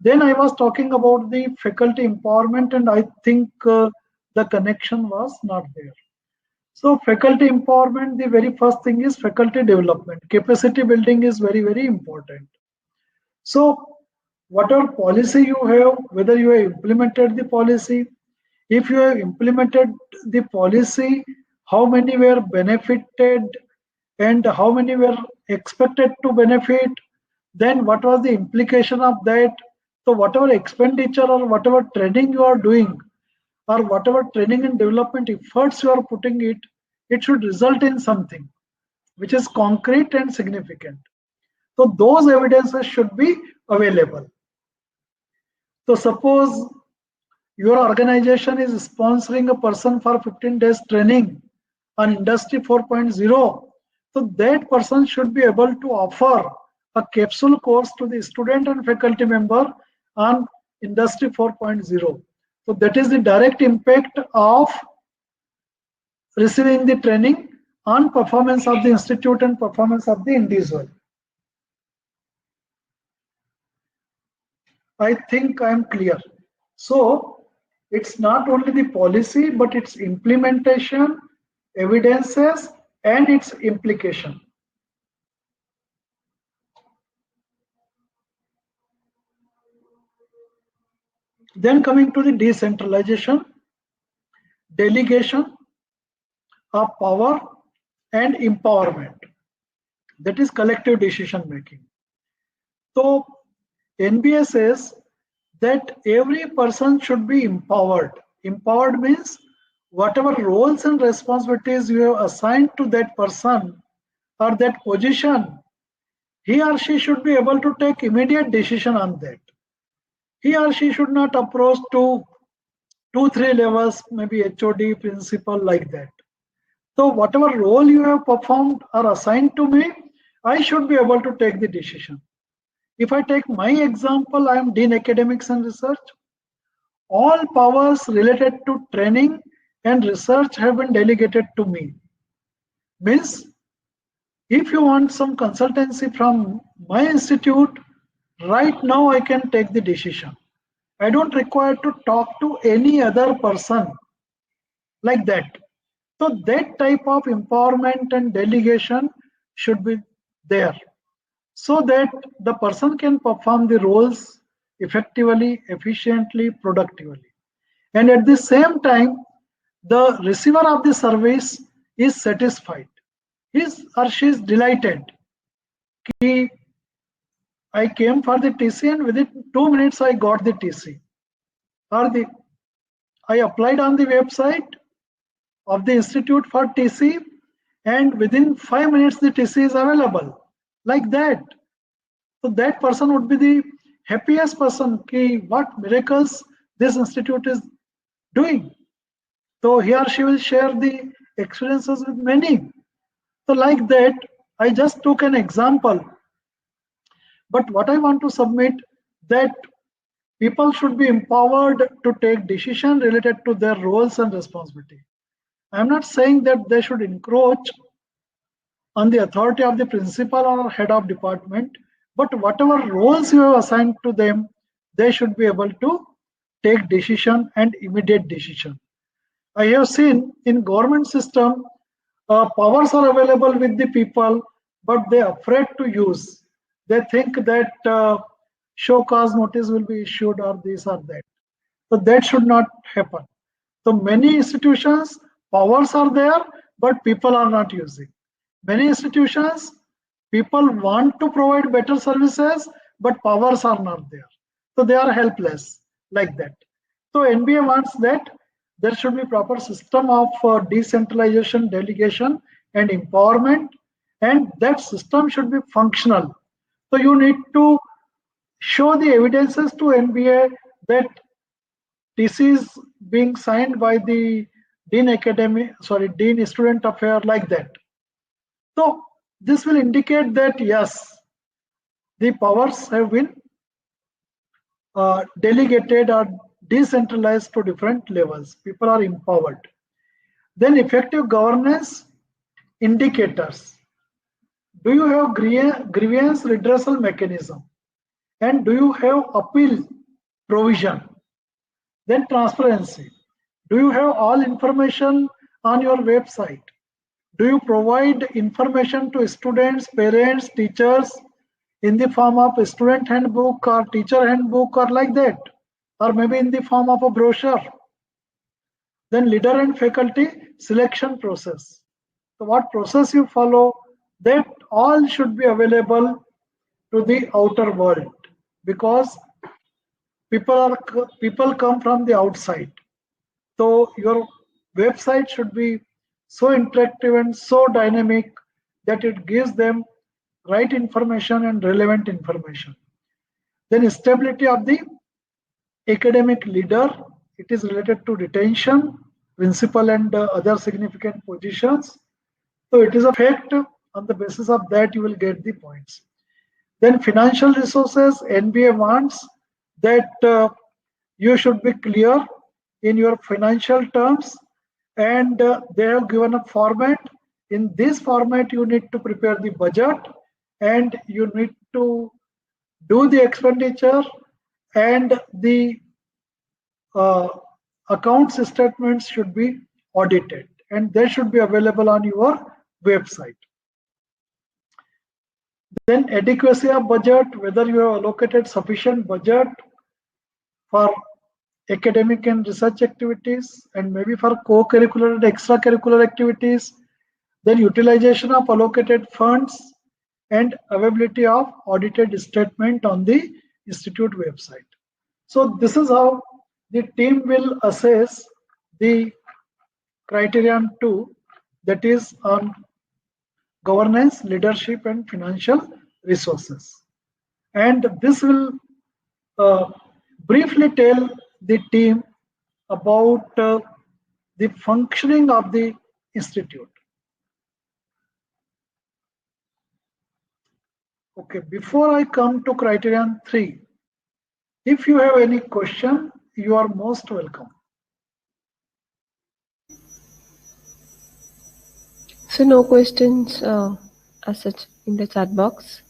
Then I was talking about the faculty empowerment, and I think the connection was not there. So faculty empowerment, the very first thing is faculty development. Capacity building is very, very important. So whatever policy you have, whether you have implemented the policy, if you have implemented the policy, how many were benefited and how many were expected to benefit, then what was the implication of that. So whatever expenditure or whatever training you are doing or whatever training and development efforts you are putting it should result in something which is concrete and significant. So those evidences should be available. So suppose your organization is sponsoring a person for 15 days training on Industry 4.0. So that person should be able to offer a capsule course to the student and faculty member on Industry 4.0. So that is the direct impact of receiving the training on performance of the institute and performance of the individual. I think I am clear. So it's not only the policy, but its implementation, evidences, and its implication. Then coming to the decentralization, delegation of power and empowerment. That is collective decision making. So NBA says that every person should be empowered. Empowered means whatever roles and responsibilities you have assigned to that person or that position, he or she should be able to take immediate decision on that. He or she should not approach to 2-3 levels, maybe HOD, principal, like that. So whatever role you have performed or assigned to me, I should be able to take the decision. If I take my example, I am Dean Academics and Research. All powers related to training and research have been delegated to me. Means, if you want some consultancy from my institute, right now I can take the decision. I don't require to talk to any other person like that. So that type of empowerment and delegation should be there, so that the person can perform the roles effectively, efficiently, productively. And at the same time, the receiver of the service is satisfied. His or she is delighted. I came for the TC and within 2 minutes I got the TC. Or I applied on the website of the institute for TC and within 5 minutes the TC is available. Like that. So that person would be the happiest person. What miracles this institute is doing. So he or she will share the experiences with many. So like that, I just took an example. But what I want to submit, that people should be empowered to take decisions related to their roles and responsibility. I'm not saying that they should encroach on the authority of the principal or head of department, but whatever roles you have assigned to them, they should be able to take decision and immediate decision. I have seen in government system, powers are available with the people, but they're afraid to use. They think that show cause notice will be issued or this or that. So that should not happen. So many institutions, powers are there, but people are not using. Many institutions, people want to provide better services, but powers are not there. So they are helpless like that. So NBA wants that there should be proper system of decentralization, delegation, and empowerment, and that system should be functional. So you need to show the evidences to NBA that this is being signed by the dean student affair like that. So this will indicate that yes, the powers have been delegated or decentralized to different levels. People are empowered. Then effective governance indicators. Do you have grievance redressal mechanism? And do you have appeal provision? Then transparency. Do you have all information on your website? Do you provide information to students, parents, teachers in the form of a student handbook or teacher handbook or like that? Or maybe in the form of a brochure? Then leader and faculty selection process. So what process you follow, that all should be available to the outer world, because people come from the outside. So your website should be so interactive and so dynamic that it gives them right information and relevant information. Then stability of the academic leader. It is related to retention, principal and other significant positions. So it is a fact. On the basis of that, you will get the points. Then financial resources, NBA wants that you should be clear in your financial terms, and they have given a format. In this format, you need to prepare the budget and you need to do the expenditure, and the accounts statements should be audited, and they should be available on your website. Then adequacy of budget, whether you have allocated sufficient budget for academic and research activities and maybe for co-curricular and extracurricular activities. Then utilization of allocated funds and availability of audited statement on the institute website. So this is how the team will assess the criterion 2, that is on governance, leadership, and financial resources. And this will briefly tell the team about the functioning of the institute. Okay, before I come to criterion 3, if you have any question, you are most welcome. So no questions as such in the chat box.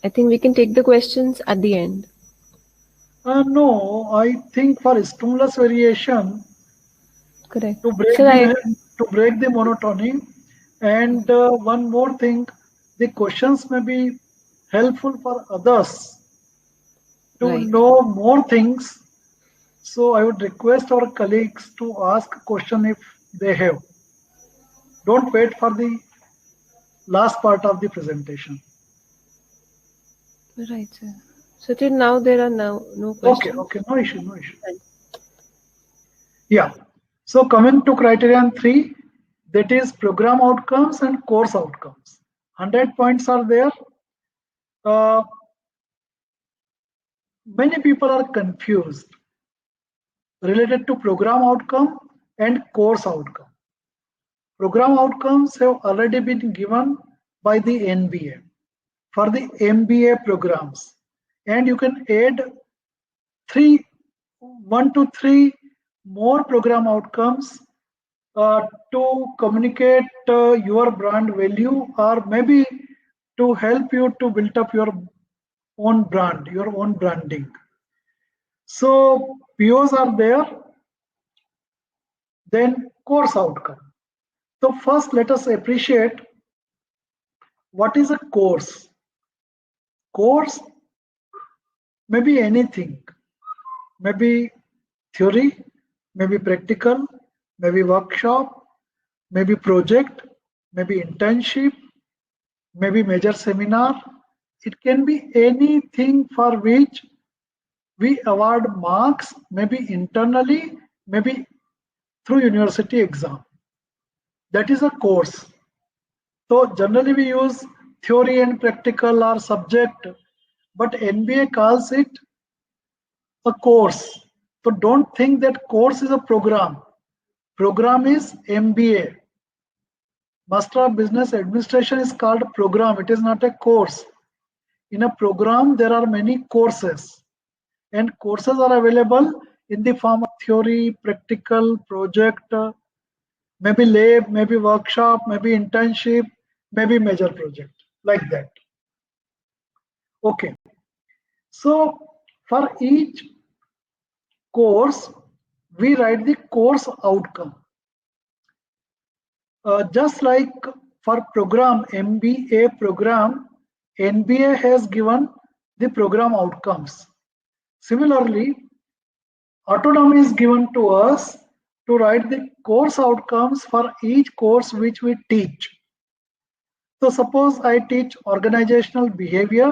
I think we can take the questions at the end. No, I think for stimulus variation, Correct. to break the monotony, and one more thing, the questions may be helpful for others to know more things. So I would request our colleagues to ask a question if they have. Don't wait for the last part of the presentation. Right, sir. So till now there are no questions. Okay, no issue. Yeah. So coming to criterion 3, that is program outcomes and course outcomes. 100 points are there. Many people are confused related to program outcome and course outcome. Program outcomes have already been given by the NBA for the MBA programs, and you can add 1 to 3 more program outcomes to communicate your brand value, or maybe to help you to build up your own brand, your own branding. So POs are there. Then course outcome. So first let us appreciate What is a course? Course may be anything, maybe theory, maybe practical, maybe workshop, maybe project, maybe internship, maybe major seminar. It can be anything for which we award marks, maybe internally, maybe through university exam. That is a course. So generally we use theory and practical or subject, but NBA calls it a course. So don't think that course is a program. Program is MBA. Master of Business Administration is called program. It is not a course. In a program, there are many courses, and courses are available in the form of theory, practical, project, maybe lab, maybe workshop, maybe internship, maybe major project, like that. Okay. So for each course, we write the course outcome. Just like for program, MBA program, NBA has given the program outcomes. Similarly, autonomy is given to us to write the course outcomes for each course which we teach. So suppose I teach organizational behavior.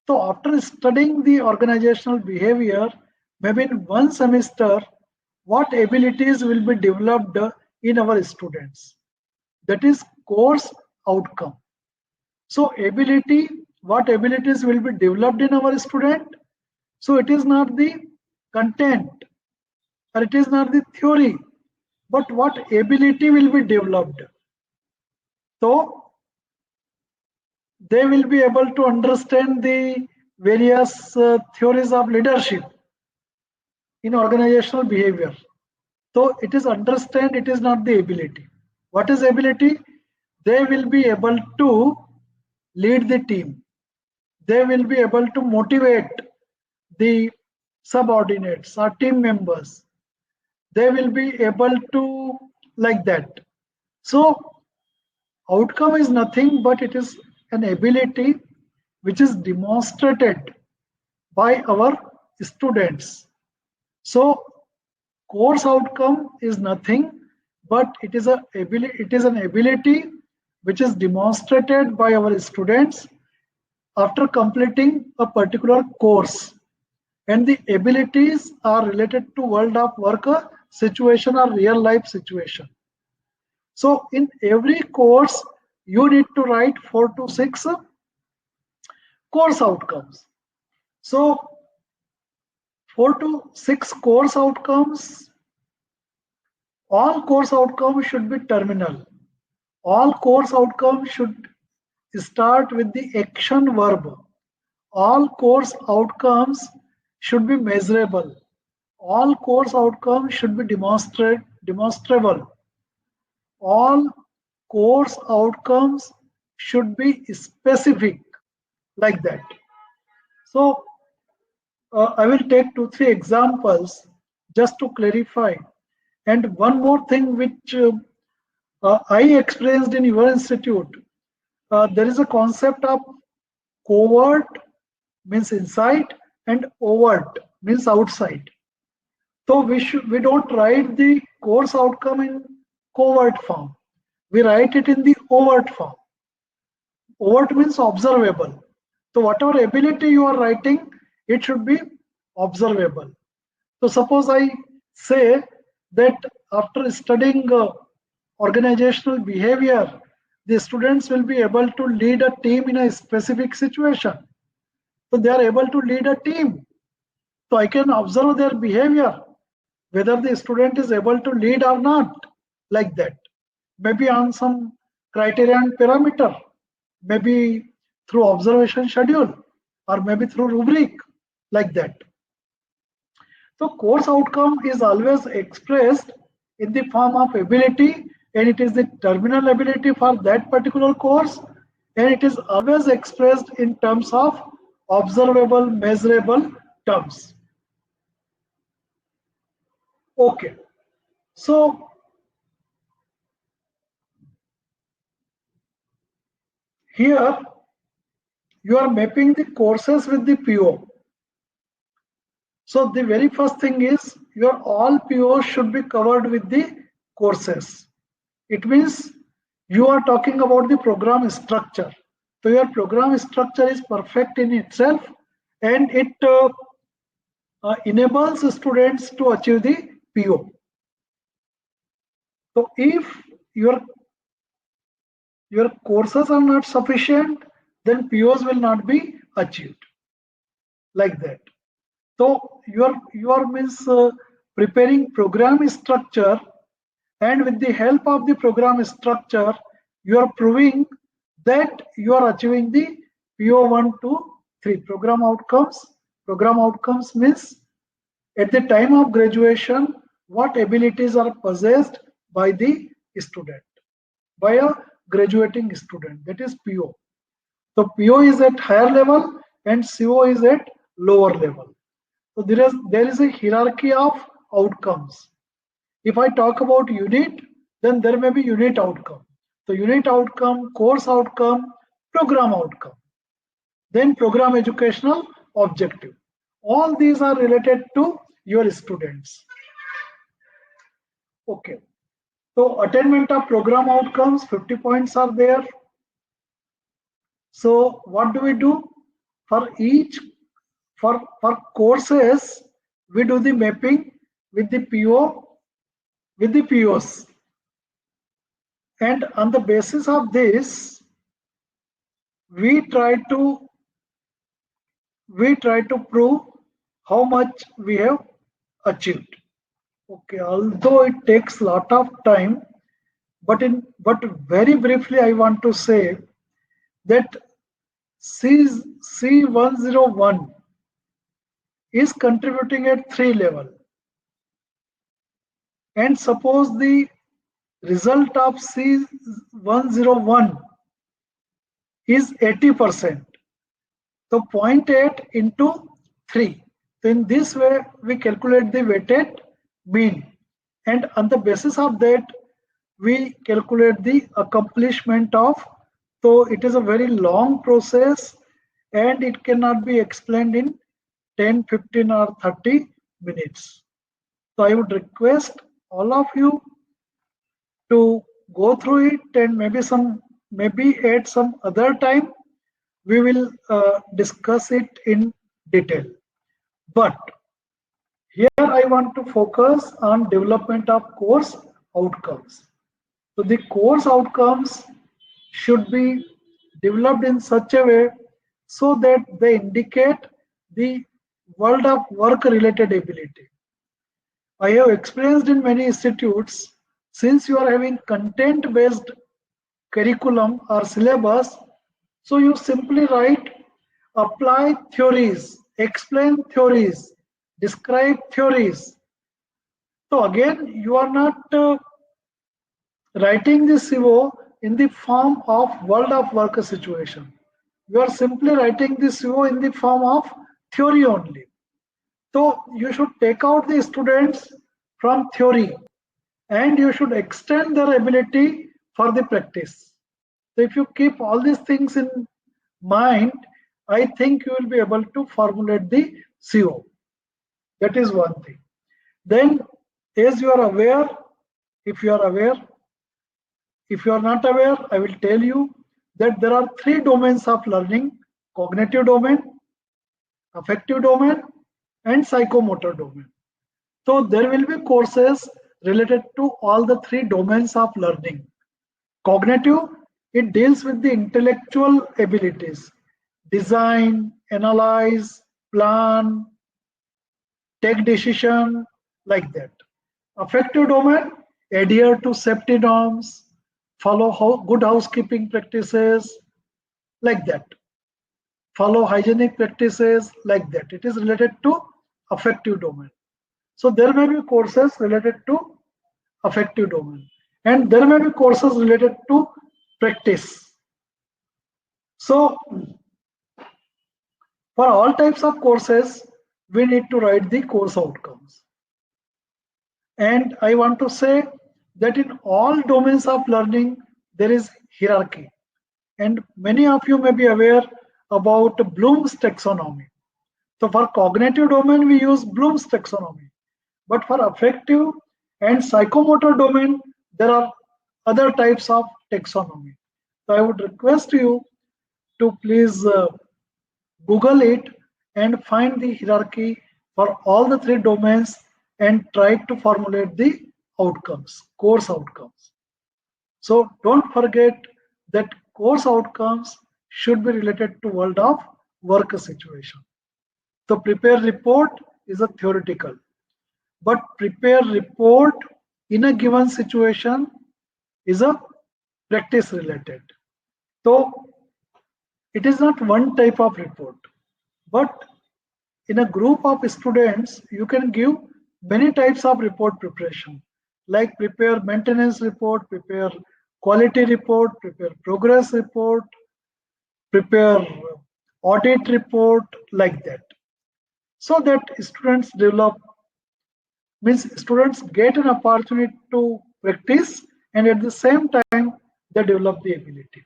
So after studying the organizational behavior, maybe in one semester, what abilities will be developed in our students? That is course outcome. So ability, what abilities will be developed in our student? So it is not the content or it is not the theory, but what ability will be developed. So they will be able to understand the various theories of leadership in organizational behavior. So it is understand, it is not the ability. What is ability? They will be able to lead the team. They will be able to motivate the subordinates or team members. They will be able to like that. So outcome is nothing but it is an ability which is demonstrated by our students. So course outcome is nothing but it is an ability which is demonstrated by our students after completing a particular course, and the abilities are related to world of work situation or real life situation. So in every course you need to write 4 to 6 course outcomes. So 4 to 6 course outcomes, all course outcomes should be terminal. All course outcomes should start with the action verb. All course outcomes should be measurable. All course outcomes should be demonstrable. All course outcomes should be specific, like that. So I will take 2-3 examples just to clarify. And one more thing which I experienced in your institute, there is a concept of covert means inside and overt means outside. So we don't write the course outcome in covert form. We write it in the overt form. Overt means observable. So whatever ability you are writing, it should be observable. So suppose I say that after studying organizational behavior, the students will be able to lead a team in a specific situation. So they are able to lead a team. So I can observe their behavior, whether the student is able to lead or not, like that. Maybe on some criteria and parameter, maybe through observation schedule, or maybe through rubric, like that. So course outcome is always expressed in the form of ability, and it is the terminal ability for that particular course, and it is always expressed in terms of observable, measurable terms. Okay, so Here you are mapping the courses with the PO. So the very first thing is your all POs should be covered with the courses. It means you are talking about the program structure. So your program structure is perfect in itself, and it enables students to achieve the PO. So if your courses are not sufficient, then POs will not be achieved, like that. So you are means preparing program structure, and with the help of the program structure, you are proving that you are achieving the PO 1, 2, 3 program outcomes. Program outcomes means at the time of graduation, what abilities are possessed by the student, by a graduating student, that is PO. So PO is at higher level and CO is at lower level. So there is a hierarchy of outcomes. If I talk about unit, then there may be unit outcome. So unit outcome, course outcome, program outcome. Then program educational objective. All these are related to your students. Okay. So attainment of program outcomes, 50 points are there. So what do we do? For each, for courses, we do the mapping with the PO, with the POs. And on the basis of this, we try to prove how much we have achieved. Okay, although it takes a lot of time, but very briefly I want to say that C101 is contributing at 3 level, and suppose the result of C101 is 80%. So 0.8 into 3. So in this way, we calculate the weighted mean, and on the basis of that, we calculate the accomplishment of. So it is a very long process, and it cannot be explained in 10, 15 or 30 minutes. So I would request all of you to go through it, and maybe at some other time we will discuss it in detail. But here I want to focus on development of course outcomes. So the course outcomes should be developed in such a way so that they indicate the world of work related ability. I have experienced in many institutes, since you are having content based curriculum or syllabus, so you simply write apply theories, explain theories, describe theories. So again, you are not writing the CO in the form of world of work situation. You are simply writing the CO in the form of theory only. So you should take out the students from theory, and you should extend their ability for the practice. So if you keep all these things in mind, I think you will be able to formulate the CO. That is one thing. Then, as you are aware, if you are aware, if you are not aware, I will tell you that there are 3 domains of learning: cognitive domain, affective domain, and psychomotor domain. So there will be courses related to all the 3 domains of learning. Cognitive, it deals with the intellectual abilities: design, analyze, plan, take decision, like that. Affective domain, adhere to safety norms, follow good housekeeping practices, like that. Follow hygienic practices, like that. It is related to affective domain. So there may be courses related to affective domain, and there may be courses related to practice. So for all types of courses, we need to write the course outcomes. And I want to say that in all domains of learning, there is hierarchy. And many of you may be aware about Bloom's taxonomy. So for cognitive domain, we use Bloom's taxonomy. But for affective and psychomotor domain, there are other types of taxonomy. So I would request you to please Google it and find the hierarchy for all the three domains and try to formulate the outcomes, course outcomes. So don't forget that course outcomes should be related to world of work situation. So prepare report is a theoretical, but prepare report in a given situation is a practice related. So it is not one type of report, but in a group of students, you can give many types of report preparation, like prepare maintenance report, prepare quality report, prepare progress report, prepare audit report, like that. So that students develop, means students get an opportunity to practice and at the same time they develop the ability.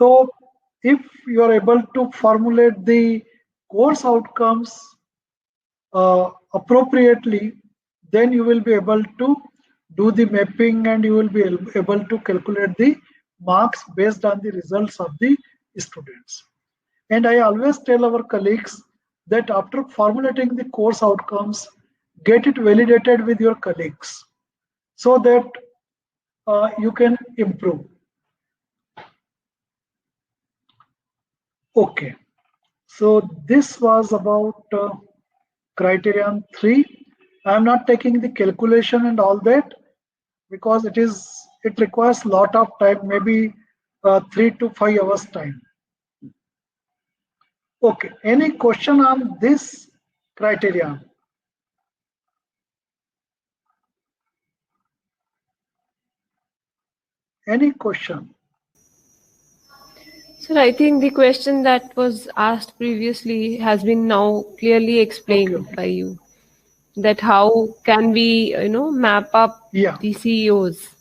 So if you are able to formulate the course outcomes appropriately, then you will be able to do the mapping and you will be able to calculate the marks based on the results of the students. And I always tell our colleagues that after formulating the course outcomes, get it validated with your colleagues so that you can improve. Okay, so this was about criterion 3. I am not taking the calculation and all that because it requires lot of time, maybe 3 to 5 hours time. Okay, any question on this criterion? Any question? Sir, I think the question that was asked previously has been now clearly explained Okay. by you. That how can we, map up Yeah. the CEOs,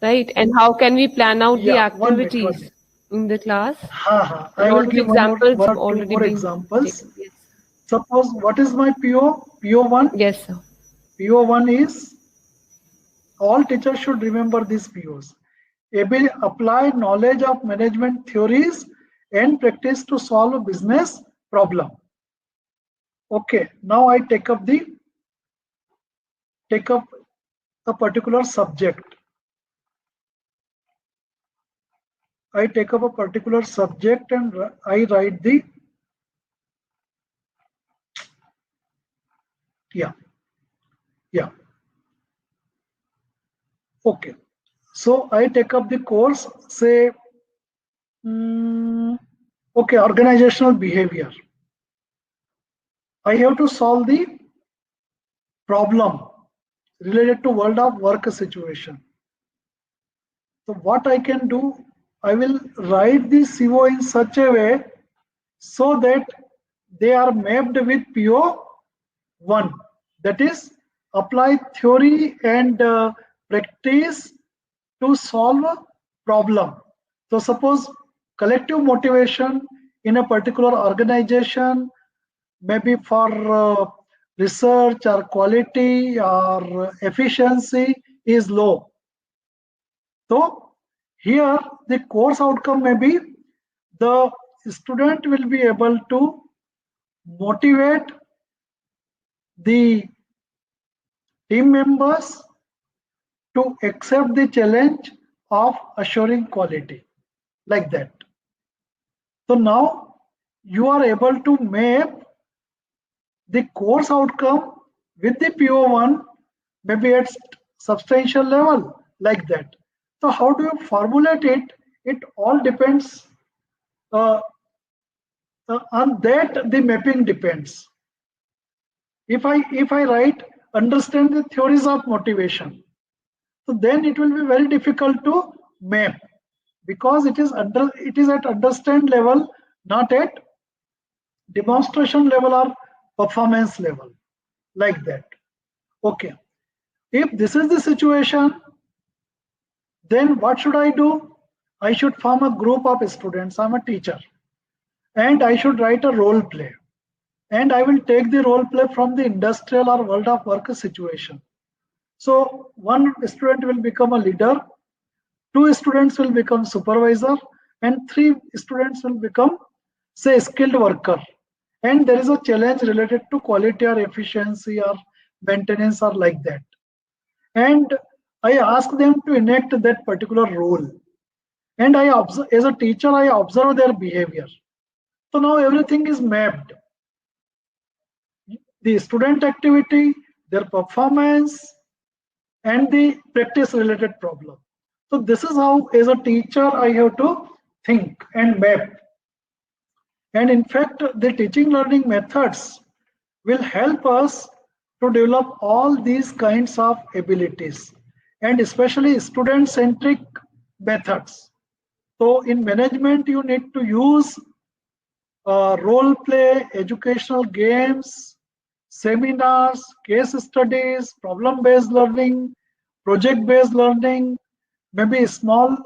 right? And how can we plan out the Yeah, one activities in the class? I A will lot of give examples one have or two already more been examples. taken. Yes. Suppose what is my PO? PO1? Yes, sir. PO1 is, all teachers should remember these POs. Apply knowledge of management theories and practice to solve a business problem. Okay, now I take up a particular subject. I take up a particular subject and I write the, yeah. Okay, so I take up the course, say, okay, organizational behavior. I have to solve the problem related to world of work situation. So what I can do, I will write the CO in such a way so that they are mapped with PO1. That is, apply theory and practice to solve a problem. So suppose collective motivation in a particular organization, maybe for research or quality or efficiency is low. So here the course outcome may be the student will be able to motivate the team members to accept the challenge of assuring quality, like that. So now you are able to map the course outcome with the PO1, maybe at substantial level, like that. So how do you formulate it? It all depends on that. The mapping depends. If I write understand the theories of motivation, so then it will be very difficult to map because it is at understand level, not at demonstration level or performance level, like that. Okay, if this is the situation, then what should I do? I should form a group of students. I'm a teacher, and I should write a role play. And I will take the role play from the industrial or world of work situation. So one student will become a leader, two students will become supervisor, and three students will become, say, skilled worker. And there is a challenge related to quality or efficiency or maintenance or like that. And I ask them to enact that particular role. And I observe, as a teacher, I observe their behavior. So now everything is mapped. The student activity, their performance, and the practice related problem. So this is how, as a teacher, I have to think and map. And in fact, the teaching learning methods will help us to develop all these kinds of abilities, and especially student centric methods. So in management, you need to use role play, educational games, seminars, case studies, problem based learning, project based learning, maybe a small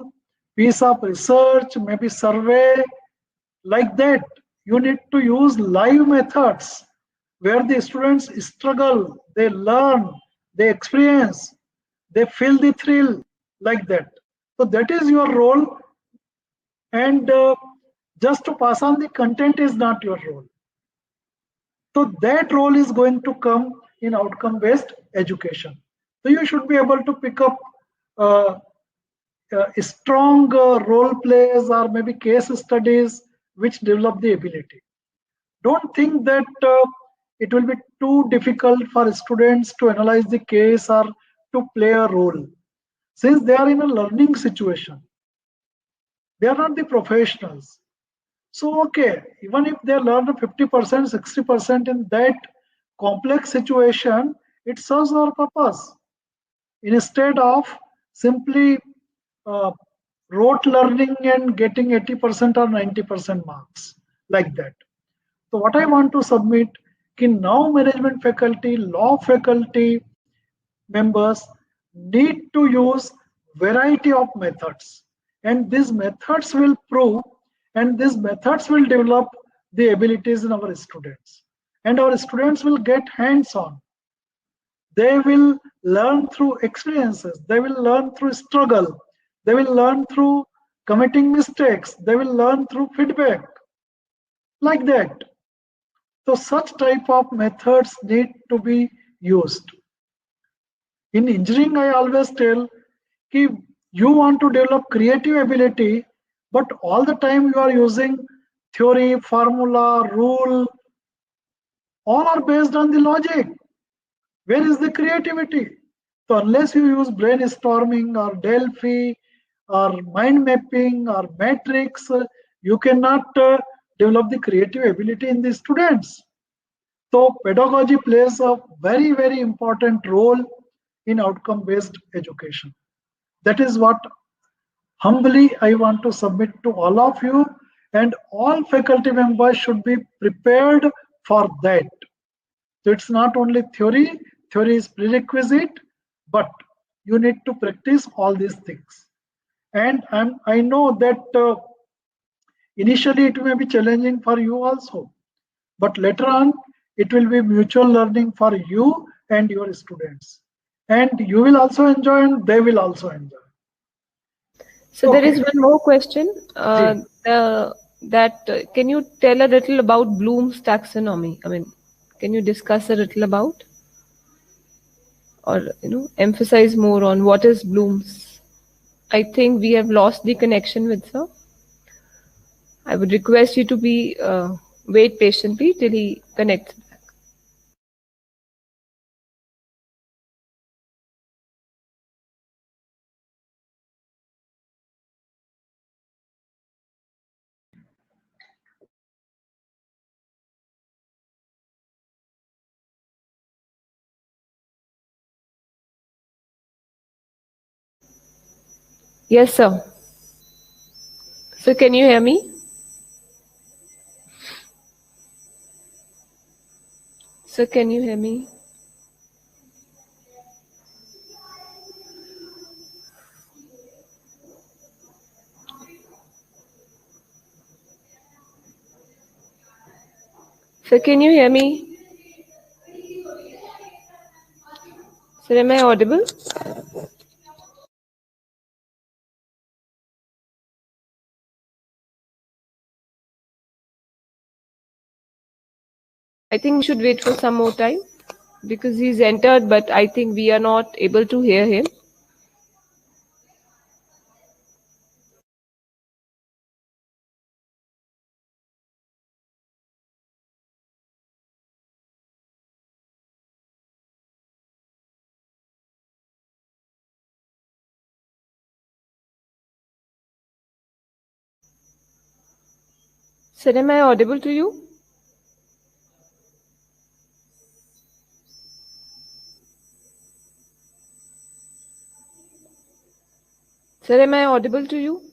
piece of research, maybe survey, like that. You need to use live methods where the students struggle, they learn, they experience, they feel the thrill, like that. So that is your role, and just to pass on the content is not your role. So that role is going to come in outcome based education. So you should be able to pick up uh, strong role plays or maybe case studies which develop the ability. Don't think that it will be too difficult for students to analyze the case or to play a role, since they are in a learning situation. They are not the professionals. So, okay, even if they learn 50%, 60% in that complex situation, it serves our purpose. Instead of simply uh, rote learning and getting 80% or 90% marks, like that. So what I want to submit, now management faculty, law faculty members need to use variety of methods, and these methods will prove, and these methods will develop the abilities in our students, and our students will get hands on. They will learn through experiences, they will learn through struggle, they will learn through committing mistakes, they will learn through feedback, like that. So such type of methods need to be used. In engineering, I always tell कि you want to develop creative ability, but all the time you are using theory, formula, rule, all are based on the logic. Where is the creativity? So unless you use brainstorming or Delphi or mind mapping or matrix, you cannot develop the creative ability in the students. So pedagogy plays a very, very important role in outcome-based education. That is what humbly I want to submit to all of you, and all faculty members should be prepared for that. So it's not only theory, theory is prerequisite, but you need to practice all these things. And I know that initially it may be challenging for you also, but later on it will be mutual learning for you and your students. And you will also enjoy and they will also enjoy. So there is Okay. one more question. Ji. Can you tell a little about Bloom's taxonomy? I mean, can you discuss a little about, or emphasize more on what is Bloom's? I think we have lost the connection with her. I would request you to be wait patiently till he connects back. Yes, sir. So can you hear me? Sir, can you hear me? Sir, can you hear me? Sir, am I audible? I think we should wait for some more time because he's entered, but I think we are not able to hear him. Sir, am I audible to you? Sir, am I audible to you?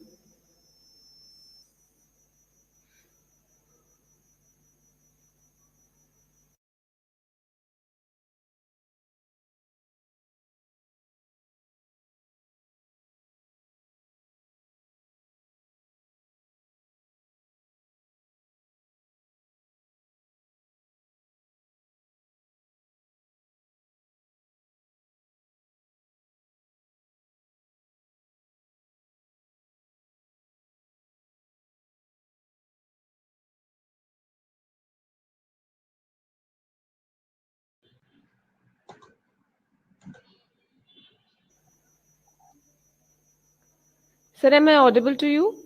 Sir, am I audible to you?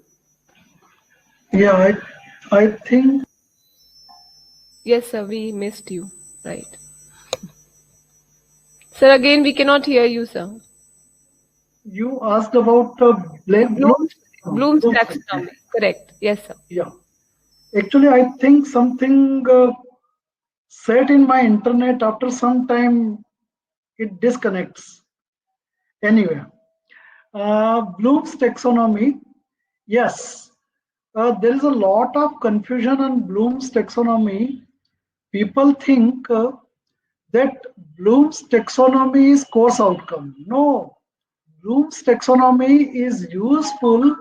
Yeah, I think Yes, sir, we missed you. Right. Sir, again, we cannot hear you, sir. you asked about Bloom's Bloom's taxonomy. Correct. Yes, sir. Yeah, actually, I think something said in my internet after some time it disconnects. Anyway, Bloom's taxonomy. Yes, there is a lot of confusion on Bloom's taxonomy. People think that Bloom's taxonomy is course outcome. No, Bloom's taxonomy is useful.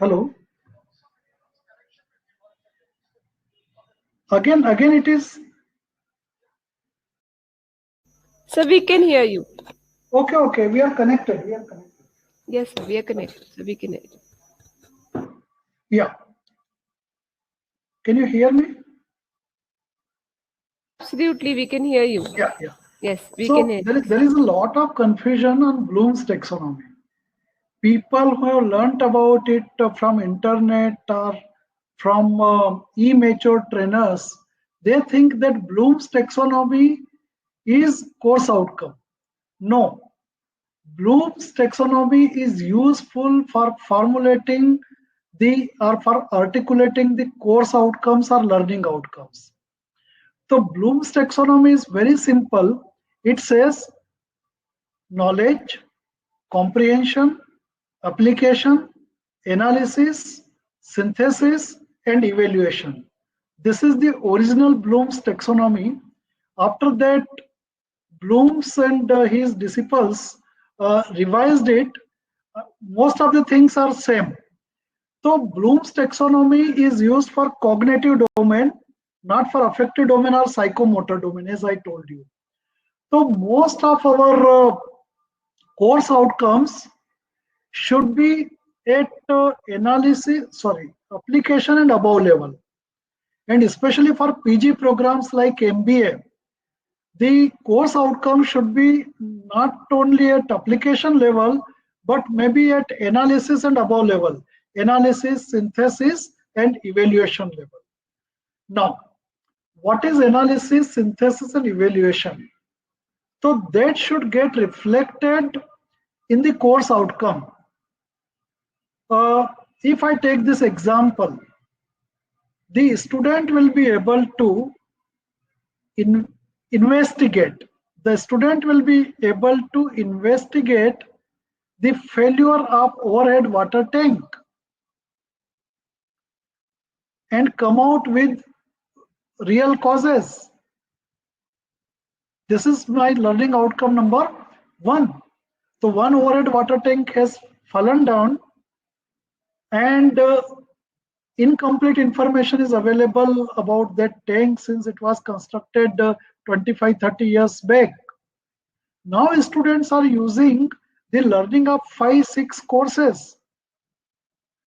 Hello. Again, it is Sir, we can hear you. okay. Okay, we are connected. We are connected. Yes, sir, we are connected. So we can hear you. Yeah. Can you hear me? Absolutely, we can hear you. Yeah, yeah. Yes, we can So hear you. there is a lot of confusion on Bloom's taxonomy. People who have learnt about it from internet or from e-mature trainers, they think that Bloom's taxonomy is course outcome. No, Bloom's taxonomy is useful for formulating the or for articulating the course outcomes or learning outcomes. So Bloom's taxonomy is very simple. It says knowledge, comprehension, application, analysis, synthesis, and evaluation. This is the original Bloom's taxonomy. After that, Bloom's and his disciples revised it. Most of the things are same. So Bloom's taxonomy is used for cognitive domain, not for affective domain or psychomotor domain, as I told you. So most of our course outcomes should be at application and above level. And especially for PG programs like MBA, the course outcome should be not only at application level, but maybe at analysis and above level, analysis, synthesis, and evaluation level. Now, what is analysis, synthesis, and evaluation? So that should get reflected in the course outcome. If I take this example, the student will be able to investigate. The student will be able to investigate the failure of overhead water tank and come out with real causes. This is my learning outcome number 1. So one overhead water tank has fallen down, and incomplete information is available about that tank since it was constructed 25-30 years back. Now students are using the learning of 5-6 courses,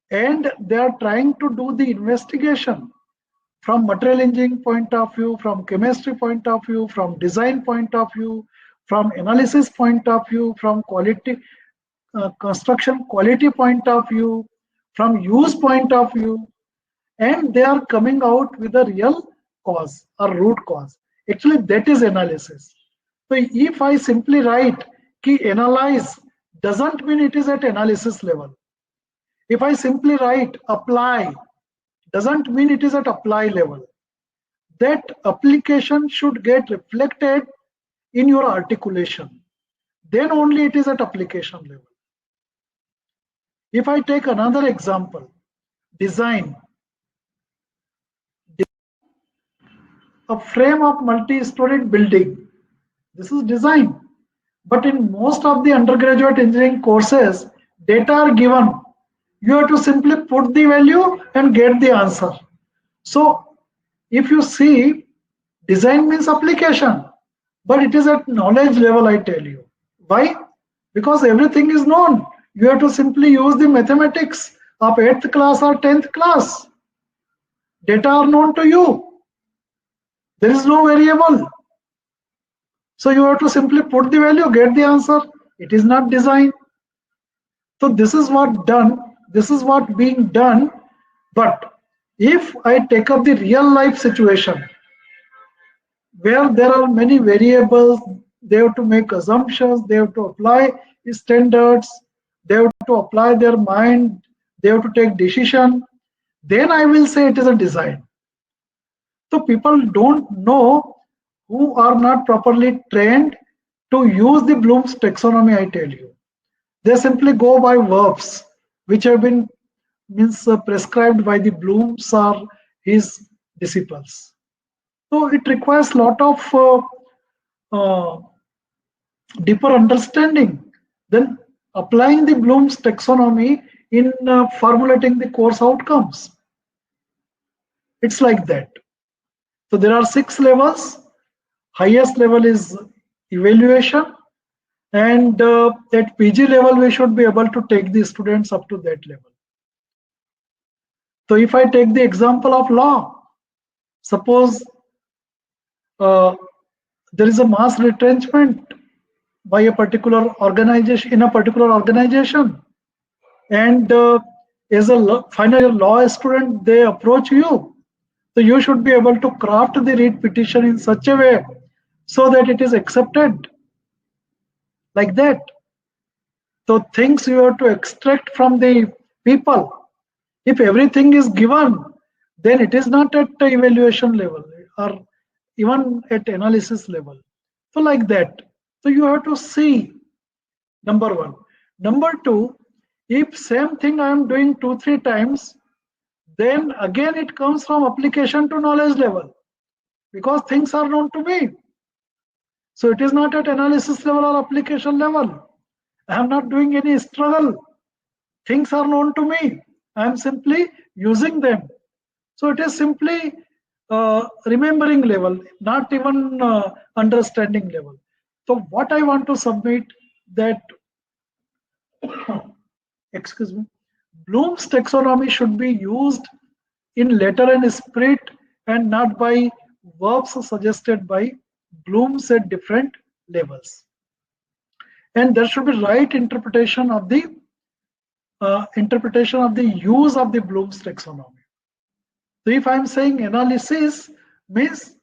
and they are trying to do the investigation from material engineering point of view, from chemistry point of view, from design point of view, from analysis point of view, from quality construction quality point of view, from use point of view, and they are coming out with a real cause or root cause. Actually, that is analysis. So if I simply write ki analyze doesn't mean it is at analysis level. If I simply write apply doesn't mean it is at apply level. That application should get reflected in your articulation. Then only it is at application level. If I take another example, design. A frame of multi-story building. This is design. But in most of the undergraduate engineering courses, data are given. You have to simply put the value and get the answer. So if you see, design means application, but it is at knowledge level, I tell you. Why? Because everything is known. You have to simply use the mathematics of 8th class or 10th class. Data are known to you. There is no variable. So you have to simply put the value, get the answer. It is not design. So this is what done. This is what being done. But if I take up the real life situation where there are many variables, they have to make assumptions, they have to apply standards, they have to apply their mind, they have to take decision, then I will say it is a design. So people don't know, who are not properly trained to use the Bloom's taxonomy, I tell you. They simply go by verbs which have been prescribed by the Bloom's or his disciples. So it requires a lot of deeper understanding than applying the Bloom's taxonomy in formulating the course outcomes. It's like that. So there are 6 levels. Highest level is evaluation, and at PG level we should be able to take the students up to that level. So if I take the example of law, suppose there is a mass retrenchment by a particular organization, in a particular organization, and as a final year law student they approach you, so you should be able to craft the writ petition in such a way so that it is accepted, like that. So things you have to extract from the people. If everything is given, then it is not at the evaluation level or even at analysis level. So like that. So you have to see, number one. Number two, if same thing I am doing 2-3 times, then again it comes from application to knowledge level, because things are known to me. So it is not at analysis level or application level. I am not doing any struggle. Things are known to me. I am simply using them. So it is simply remembering level, not even understanding level. So what I want to submit that, excuse me, Bloom's taxonomy should be used in letter and spirit and not by verbs suggested by Bloom's at different levels. And there should be right interpretation of the use of the Bloom's taxonomy. So if I am saying analysis, means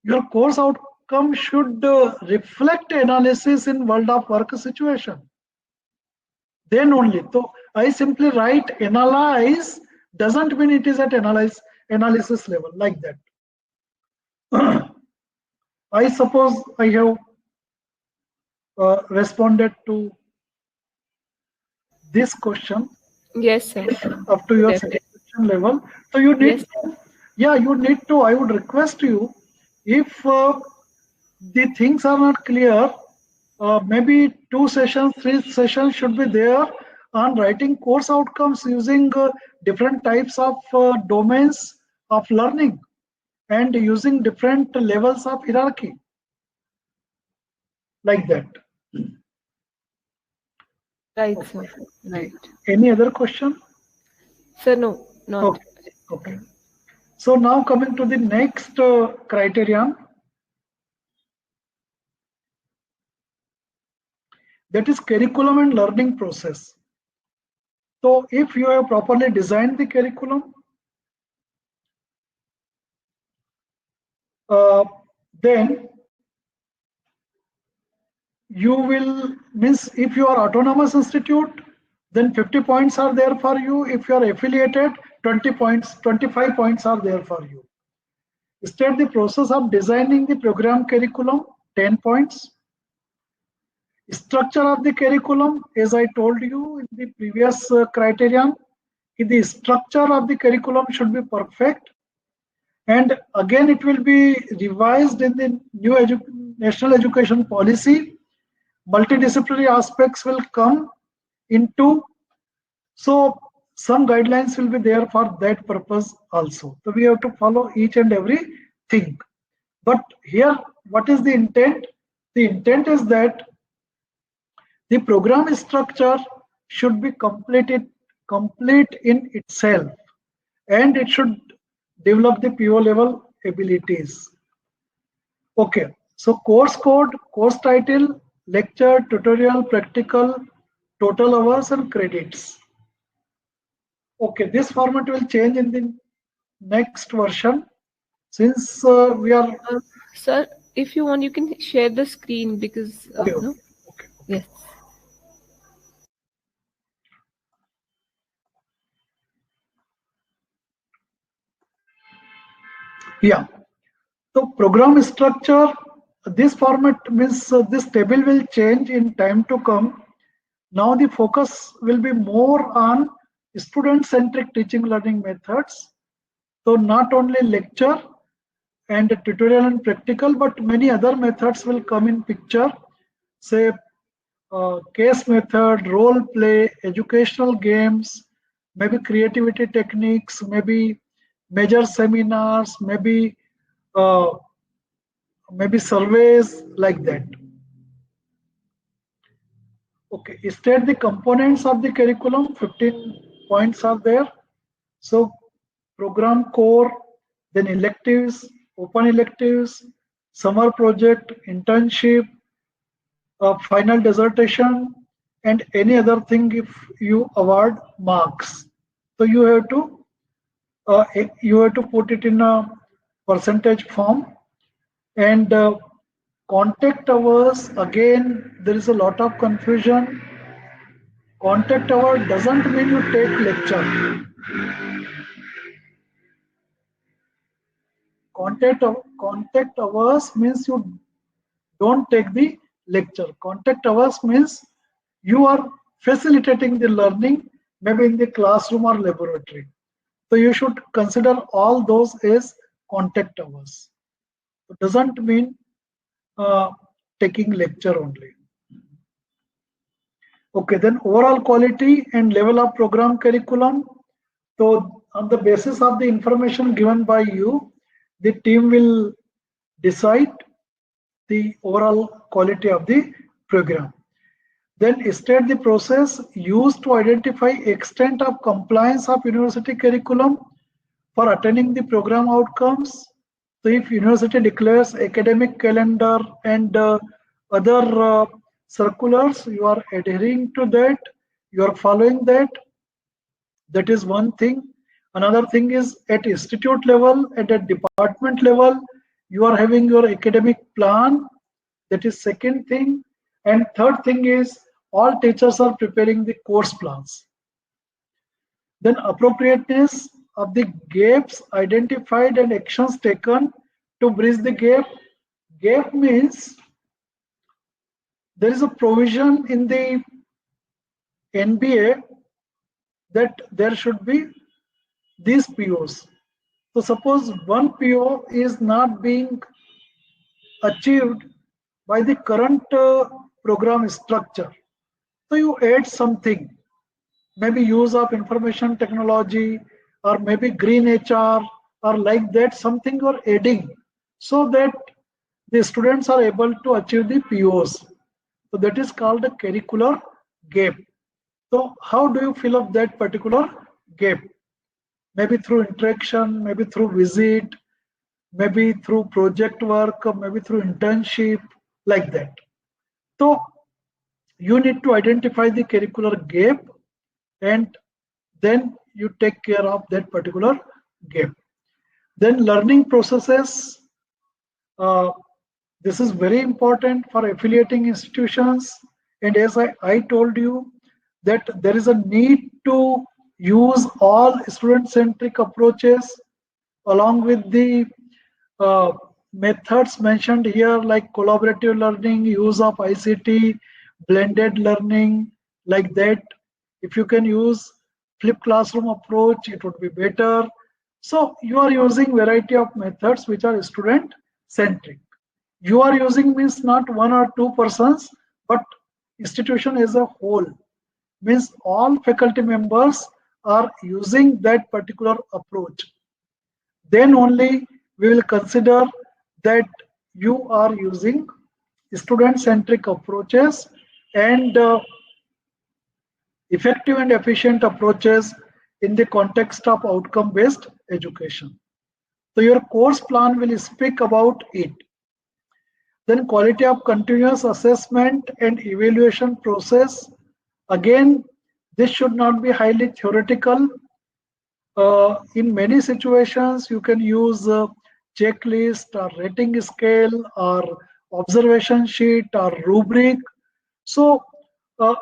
your course outcome should reflect analysis in world of work situation. Then only. So I simply write analyze doesn't mean it is at analysis level, like that. I suppose I have responded to this question. Yes, sir. Up to your satisfaction level. So you need, you need to. I would request you, if the things are not clear, maybe 2 sessions, 3 sessions should be there on writing course outcomes using different types of domains of learning and using different levels of hierarchy, like that. Right, Okay. sir. Right. Any other question? Sir, no, not. Okay. Okay. So now coming to the next criterion, that is curriculum and learning process. So if you have properly designed the curriculum, then you will, means if you are autonomous institute, then 50 points are there for you. If you are affiliated, 20 points, 25 points are there for you. Start the process of designing the program curriculum, 10 points. Structure of the curriculum, as I told you in the previous criterion, the structure of the curriculum should be perfect, and again it will be revised in the new national education policy. Multidisciplinary aspects will come into, so some guidelines will be there for that purpose also. So we have to follow each and every thing. But here, what is the intent? The intent is that the program structure should be complete in itself, and it should develop the PO level abilities. Okay, so course code, course title, lecture, tutorial, practical, total hours and credits. Okay, this format will change in the next version, since we are. Sir, if you want, you can share the screen because Okay, no. okay. Yes. Yeah. So program structure, this format means this table will change in time to come. Now the focus will be more on student-centric teaching learning methods. So not only lecture and tutorial and practical, but many other methods will come in picture. Say case method, role play, educational games, maybe creativity techniques, maybe major seminars, maybe surveys, like that. Okay, state the components of the curriculum. 15 points are there. So program core, then electives, open electives, summer project, internship, final dissertation, and any other thing if you award marks. So you have to put it in a percentage form. And contact hours, again there is a lot of confusion. Contact hour doesn't mean you take lecture. Contact hours means you don't take the lecture. Contact hours means you are facilitating the learning, maybe in the classroom or laboratory. So you should consider all those as contact hours. It doesn't mean taking lecture only. Okay, then overall quality and level of program curriculum. So on the basis of the information given by you, the team will decide the overall quality of the program. Then state the process used to identify extent of compliance of university curriculum for attaining the program outcomes. So if university declares academic calendar and other circulars, you are adhering to that, you are following that. That is one thing. Another thing is at institute level, at a department level, you are having your academic plan. That is second thing. And third thing is all teachers are preparing the course plans. Then appropriateness of the gaps identified and actions taken to bridge the gap. Gap means there is a provision in the NBA that there should be these POs. So suppose one PO is not being achieved by the current program structure. So you add something. maybe use of information technology, or maybe green HR, or like that, something you're adding so that the students are able to achieve the POs. So that is called a curricular gap. So how do you fill up that particular gap? Maybe through interaction, maybe through visit, maybe through project work, or maybe through internship, like that. So you need to identify the curricular gap, and then you take care of that particular gap. Then learning processes, uh, this is very important for affiliating institutions. And as I told you, that there is a need to use all student-centric approaches along with the uh, methods mentioned here, like collaborative learning, use of ICT, blended learning, like that. If you can use flipped classroom approach, it would be better. So you are using variety of methods which are student centric. You are using means not one or two persons, but institution as a whole, means all faculty members are using that particular approach. Then only we will consider that you are using student centric approaches and effective and efficient approaches in the context of outcome based education. So your course plan will speak about it. Then quality of continuous assessment and evaluation process. Again, this should not be highly theoretical. In many situations, you can use a checklist or rating scale or observation sheet or rubric. So uh,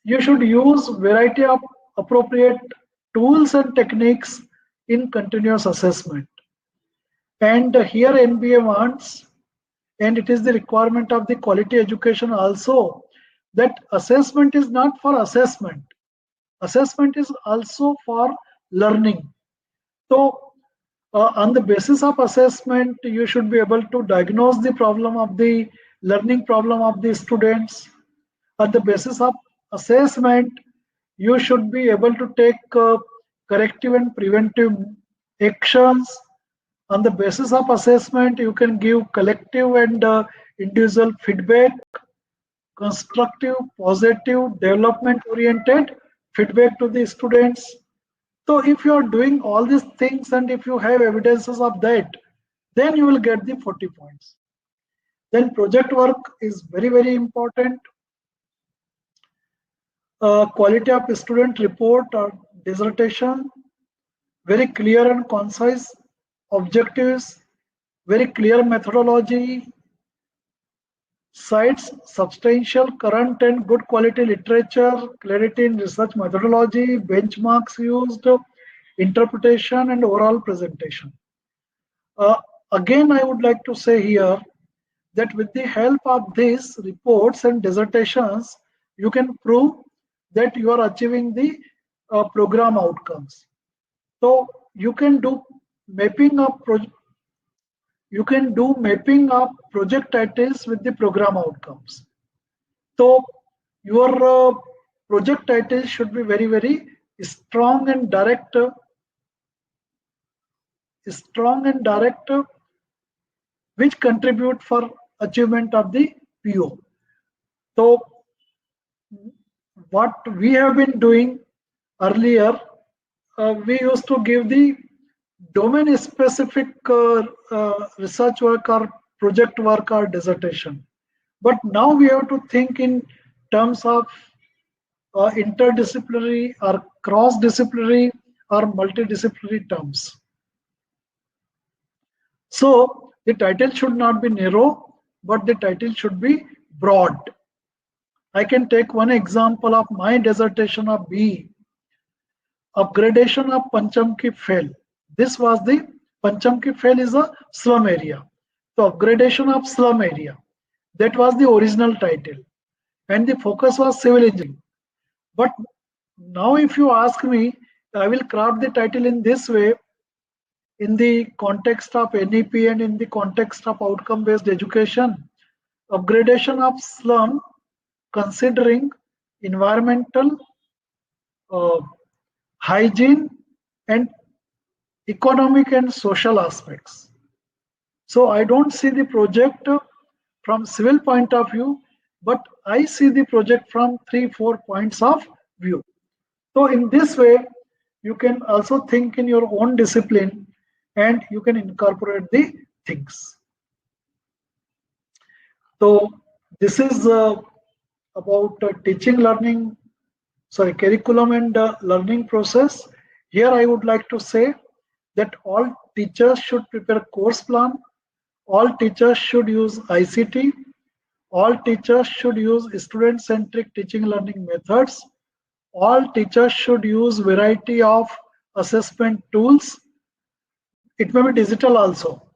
you should use variety of appropriate tools and techniques in continuous assessment. And here NBA wants, and it is the requirement of the quality education also, that assessment is not for assessment. Assessment is also for learning. So on the basis of assessment, you should be able to diagnose the problem of the learning problem of the students. On the basis of assessment, you should be able to take corrective and preventive actions. On the basis of assessment, you can give collective and individual feedback, constructive, positive, development oriented feedback to the students. So if you are doing all these things and if you have evidences of that, then you will get the 40 points. Then project work is very, very important. Quality of student report or dissertation, very clear and concise objectives, very clear methodology, cites substantial current and good quality literature, clarity in research methodology, benchmarks used, interpretation and overall presentation. Again, I would like to say here that with the help of these reports and dissertations, you can prove that you are achieving the program outcomes. So you can do mapping of project titles with the program outcomes. So your project title should be very, very strong and direct, which contribute for achievement of the PO. So what we have been doing earlier, we used to give the domain specific research work or project work or dissertation. But now we have to think in terms of interdisciplinary or cross-disciplinary or multidisciplinary terms. So the title should not be narrow, but the title should be broad. I can take one example of my dissertation of B, upgradation of Panchamki Phel. This was the Panchamki Phel is a slum area. So upgradation of slum area. That was the original title. And the focus was civil engineering. But now if you ask me, I will craft the title in this way, in the context of NEP and in the context of outcome-based education, upgradation of slum considering environmental, hygiene, and economic and social aspects. So I don't see the project from civil point of view, but I see the project from 3-4 points of view. So in this way, you can also think in your own discipline and you can incorporate the things. So this is about teaching learning, sorry, curriculum and learning process. Here I would like to say that all teachers should prepare course plan, all teachers should use ICT, all teachers should use student-centric teaching learning methods, all teachers should use variety of assessment tools. It may be digital also.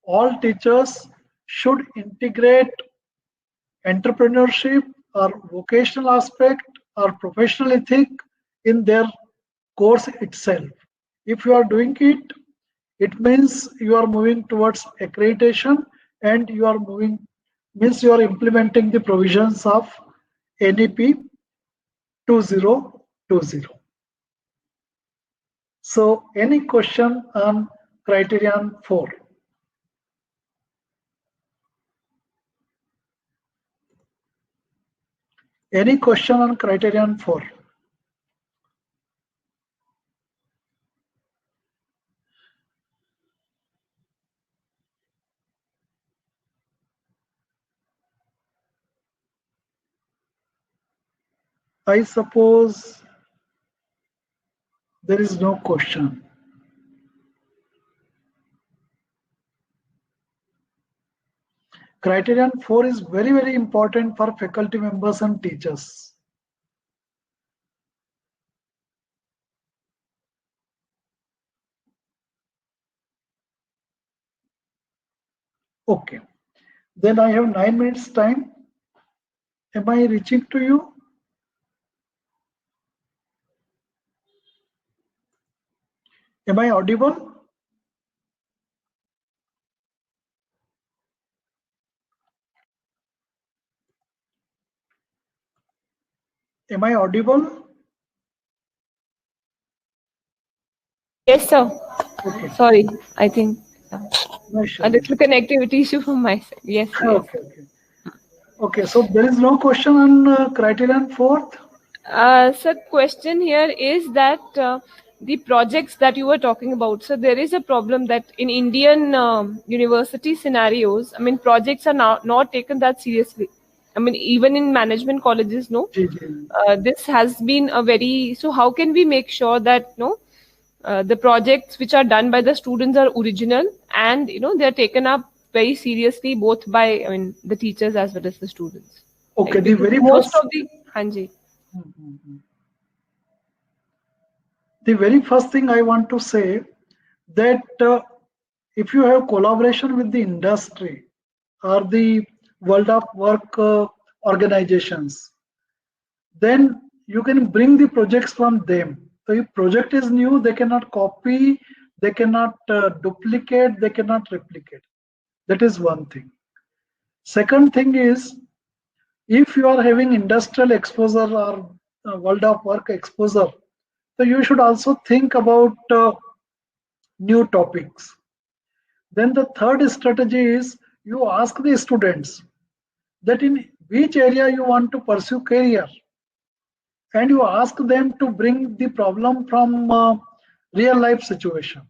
All teachers should integrate entrepreneurship or vocational aspect or professional ethic in their course itself. If you are doing it, it means you are moving towards accreditation and you are moving means you are implementing the provisions of NEP 2020. So any question on criterion 4? Any question on criterion 4? I suppose there is no question. Criterion 4 is very, very important for faculty members and teachers. Okay. Then I have 9 minutes time. Am I reaching to you? Am I audible? Am I audible? Yes, sir. Okay. Sorry, I think No, a sure. little connectivity issue from my side. Yes, yes. Okay, okay. Okay, so there is no question on criterion 4th? So question here is that the projects that you were talking about. So there is a problem that in Indian university scenarios, I mean, projects are not taken that seriously. I mean, even in management colleges, no. This has been a very. So how can we make sure that the projects which are done by the students are original and they are taken up very seriously both by the teachers as well as the students. Okay, Like, the very most first of the Hanji. The very first thing I want to say that if you have collaboration with the industry or the world of work organizations, then you can bring the projects from them. So if project is new, they cannot copy, they cannot duplicate, they cannot replicate. That is one thing. Second thing is, if you are having industrial exposure or world of work exposure, so you should also think about new topics. Then the third strategy is you ask the students that in which area you want to pursue career, and you ask them to bring the problem from real life situation,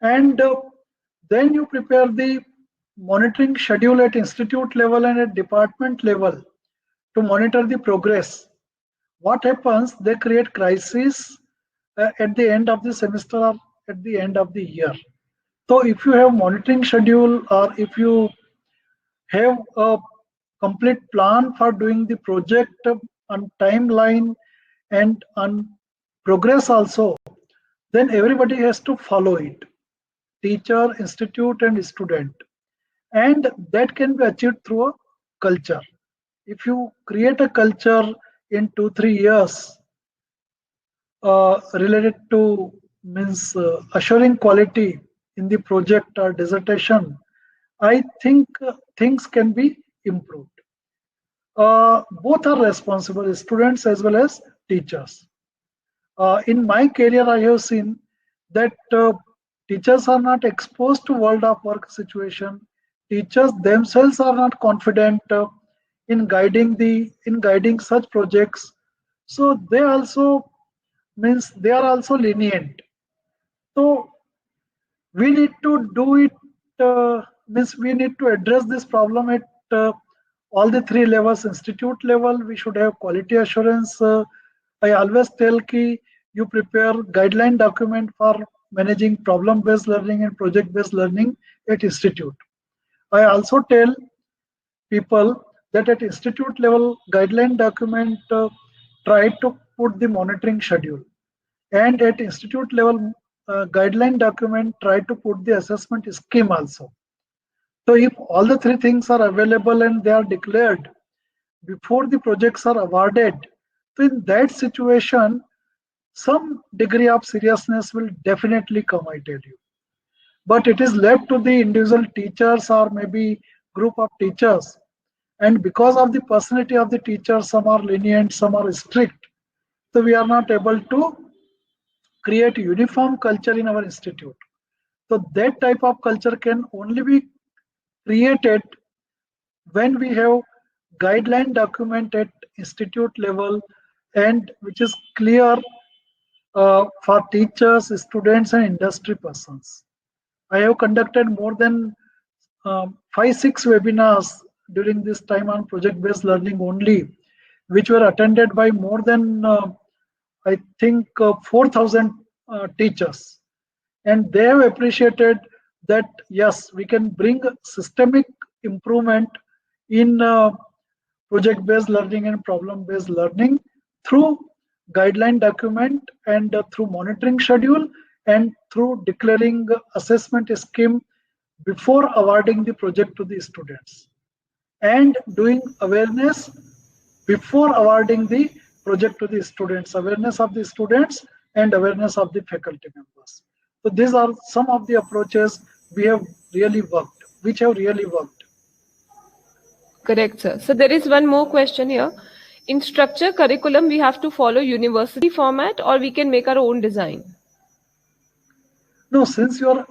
and then you prepare the monitoring schedule at institute level and at department level to monitor the progress. What happens? They create crisis at the end of the semester or at the end of the year. So if you have monitoring schedule or if you have a complete plan for doing the project on timeline and on progress also, then everybody has to follow it. Teacher, institute and student. And that can be achieved through a culture. If you create a culture in 2-3 years related to means assuring quality in the project or dissertation, I think things can be improved. Both are responsible, students as well as teachers. In my career, I have seen that teachers are not exposed to world of work situation. Teachers themselves are not confident in guiding such projects. So they also means they are also lenient. So we need to do it. Means we need to address this problem at all the three levels. Institute level, we should have quality assurance. I always tell ki you prepare guideline document for managing problem-based learning and project-based learning at institute. I also tell people that at institute level guideline document try to put the monitoring schedule, and at institute level guideline document try to put the assessment scheme also. So if all the three things are available and they are declared before the projects are awarded, so in that situation some degree of seriousness will definitely come, I tell you. But it is left to the individual teachers or maybe group of teachers, and because of the personality of the teachers, some are lenient, some are strict, so we are not able to create uniform culture in our institute. So that type of culture can only be created when we have guideline document at institute level, and which is clear for teachers, students, and industry persons. I have conducted more than 5-6 webinars during this time on project-based learning only, which were attended by more than I think 4,000 teachers, and they have appreciated that yes, we can bring systemic improvement in project-based learning and problem-based learning through guideline document and through monitoring schedule and through declaring assessment scheme before awarding the project to the students, and doing awareness before awarding the project to the students, awareness of the students and awareness of the faculty members. So these are some of the approaches we have really worked, which have really worked. Correct, sir. So there is one more question here. In structure curriculum, we have to follow university format, or we can make our own design? No, since you are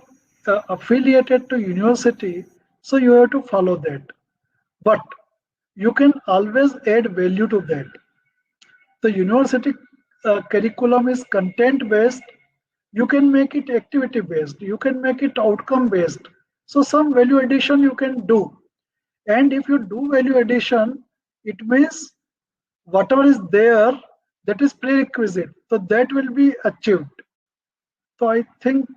affiliated to university, so you have to follow that. But you can always add value to that. The university curriculum is content based. You can make it activity based. You can make it outcome based. So some value addition you can do. And if you do value addition, it means whatever is there, that is prerequisite. So that will be achieved. So I think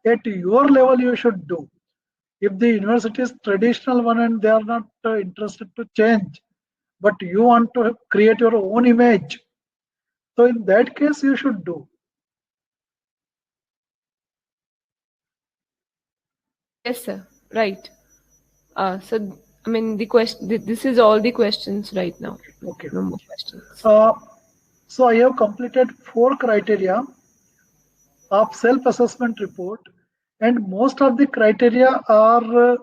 at your level you should do. If the university is traditional one and they are not interested to change, but you want to create your own image, so in that case you should do. Yes, sir. Right. So, I mean, the question. This is all the questions right now. Okay. No more questions. So I have completed 4 criteria of self-assessment report, and most of the criteria are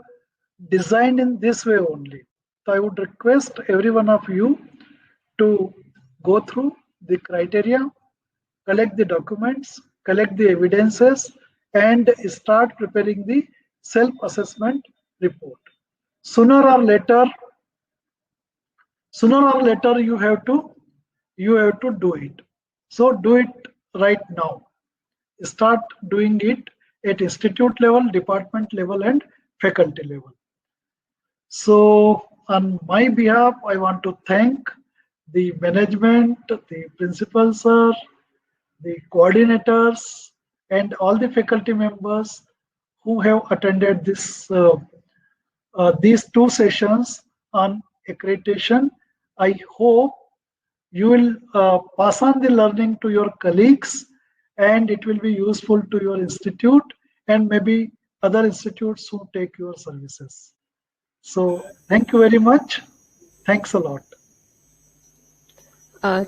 designed in this way only. So I would request every one of you to go through the criteria, collect the documents, collect the evidences, and start preparing the self-assessment report. Sooner or later you have to do it. So do it right now. Start doing it at institute level, department level, and faculty level. So on my behalf, I want to thank the management, the principal sir, the coordinators, and all the faculty members who have attended this these 2 sessions on accreditation. I hope you will pass on the learning to your colleagues, and it will be useful to your institute and maybe other institutes who take your services. So thank you very much. Thanks a lot.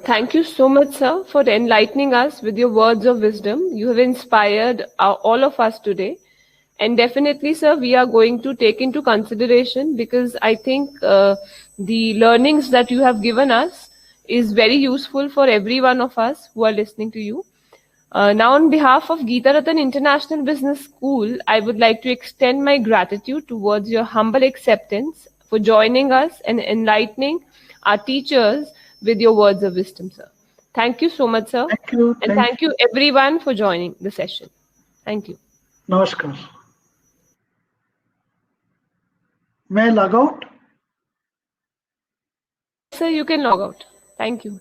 Thank you so much, sir, for enlightening us with your words of wisdom. You have inspired all of us today. And definitely, sir, we are going to take into consideration, because I think the learnings that you have given us is very useful for every one of us who are listening to you. Now, on behalf of Geeta Ratan International Business School, I would like to extend my gratitude towards your humble acceptance for joining us and enlightening our teachers with your words of wisdom, sir. Thank you so much, sir. Thank you. And thank you everyone for joining the session. Thank you. Namaskar. May I log out? Sir, you can log out. Thank you.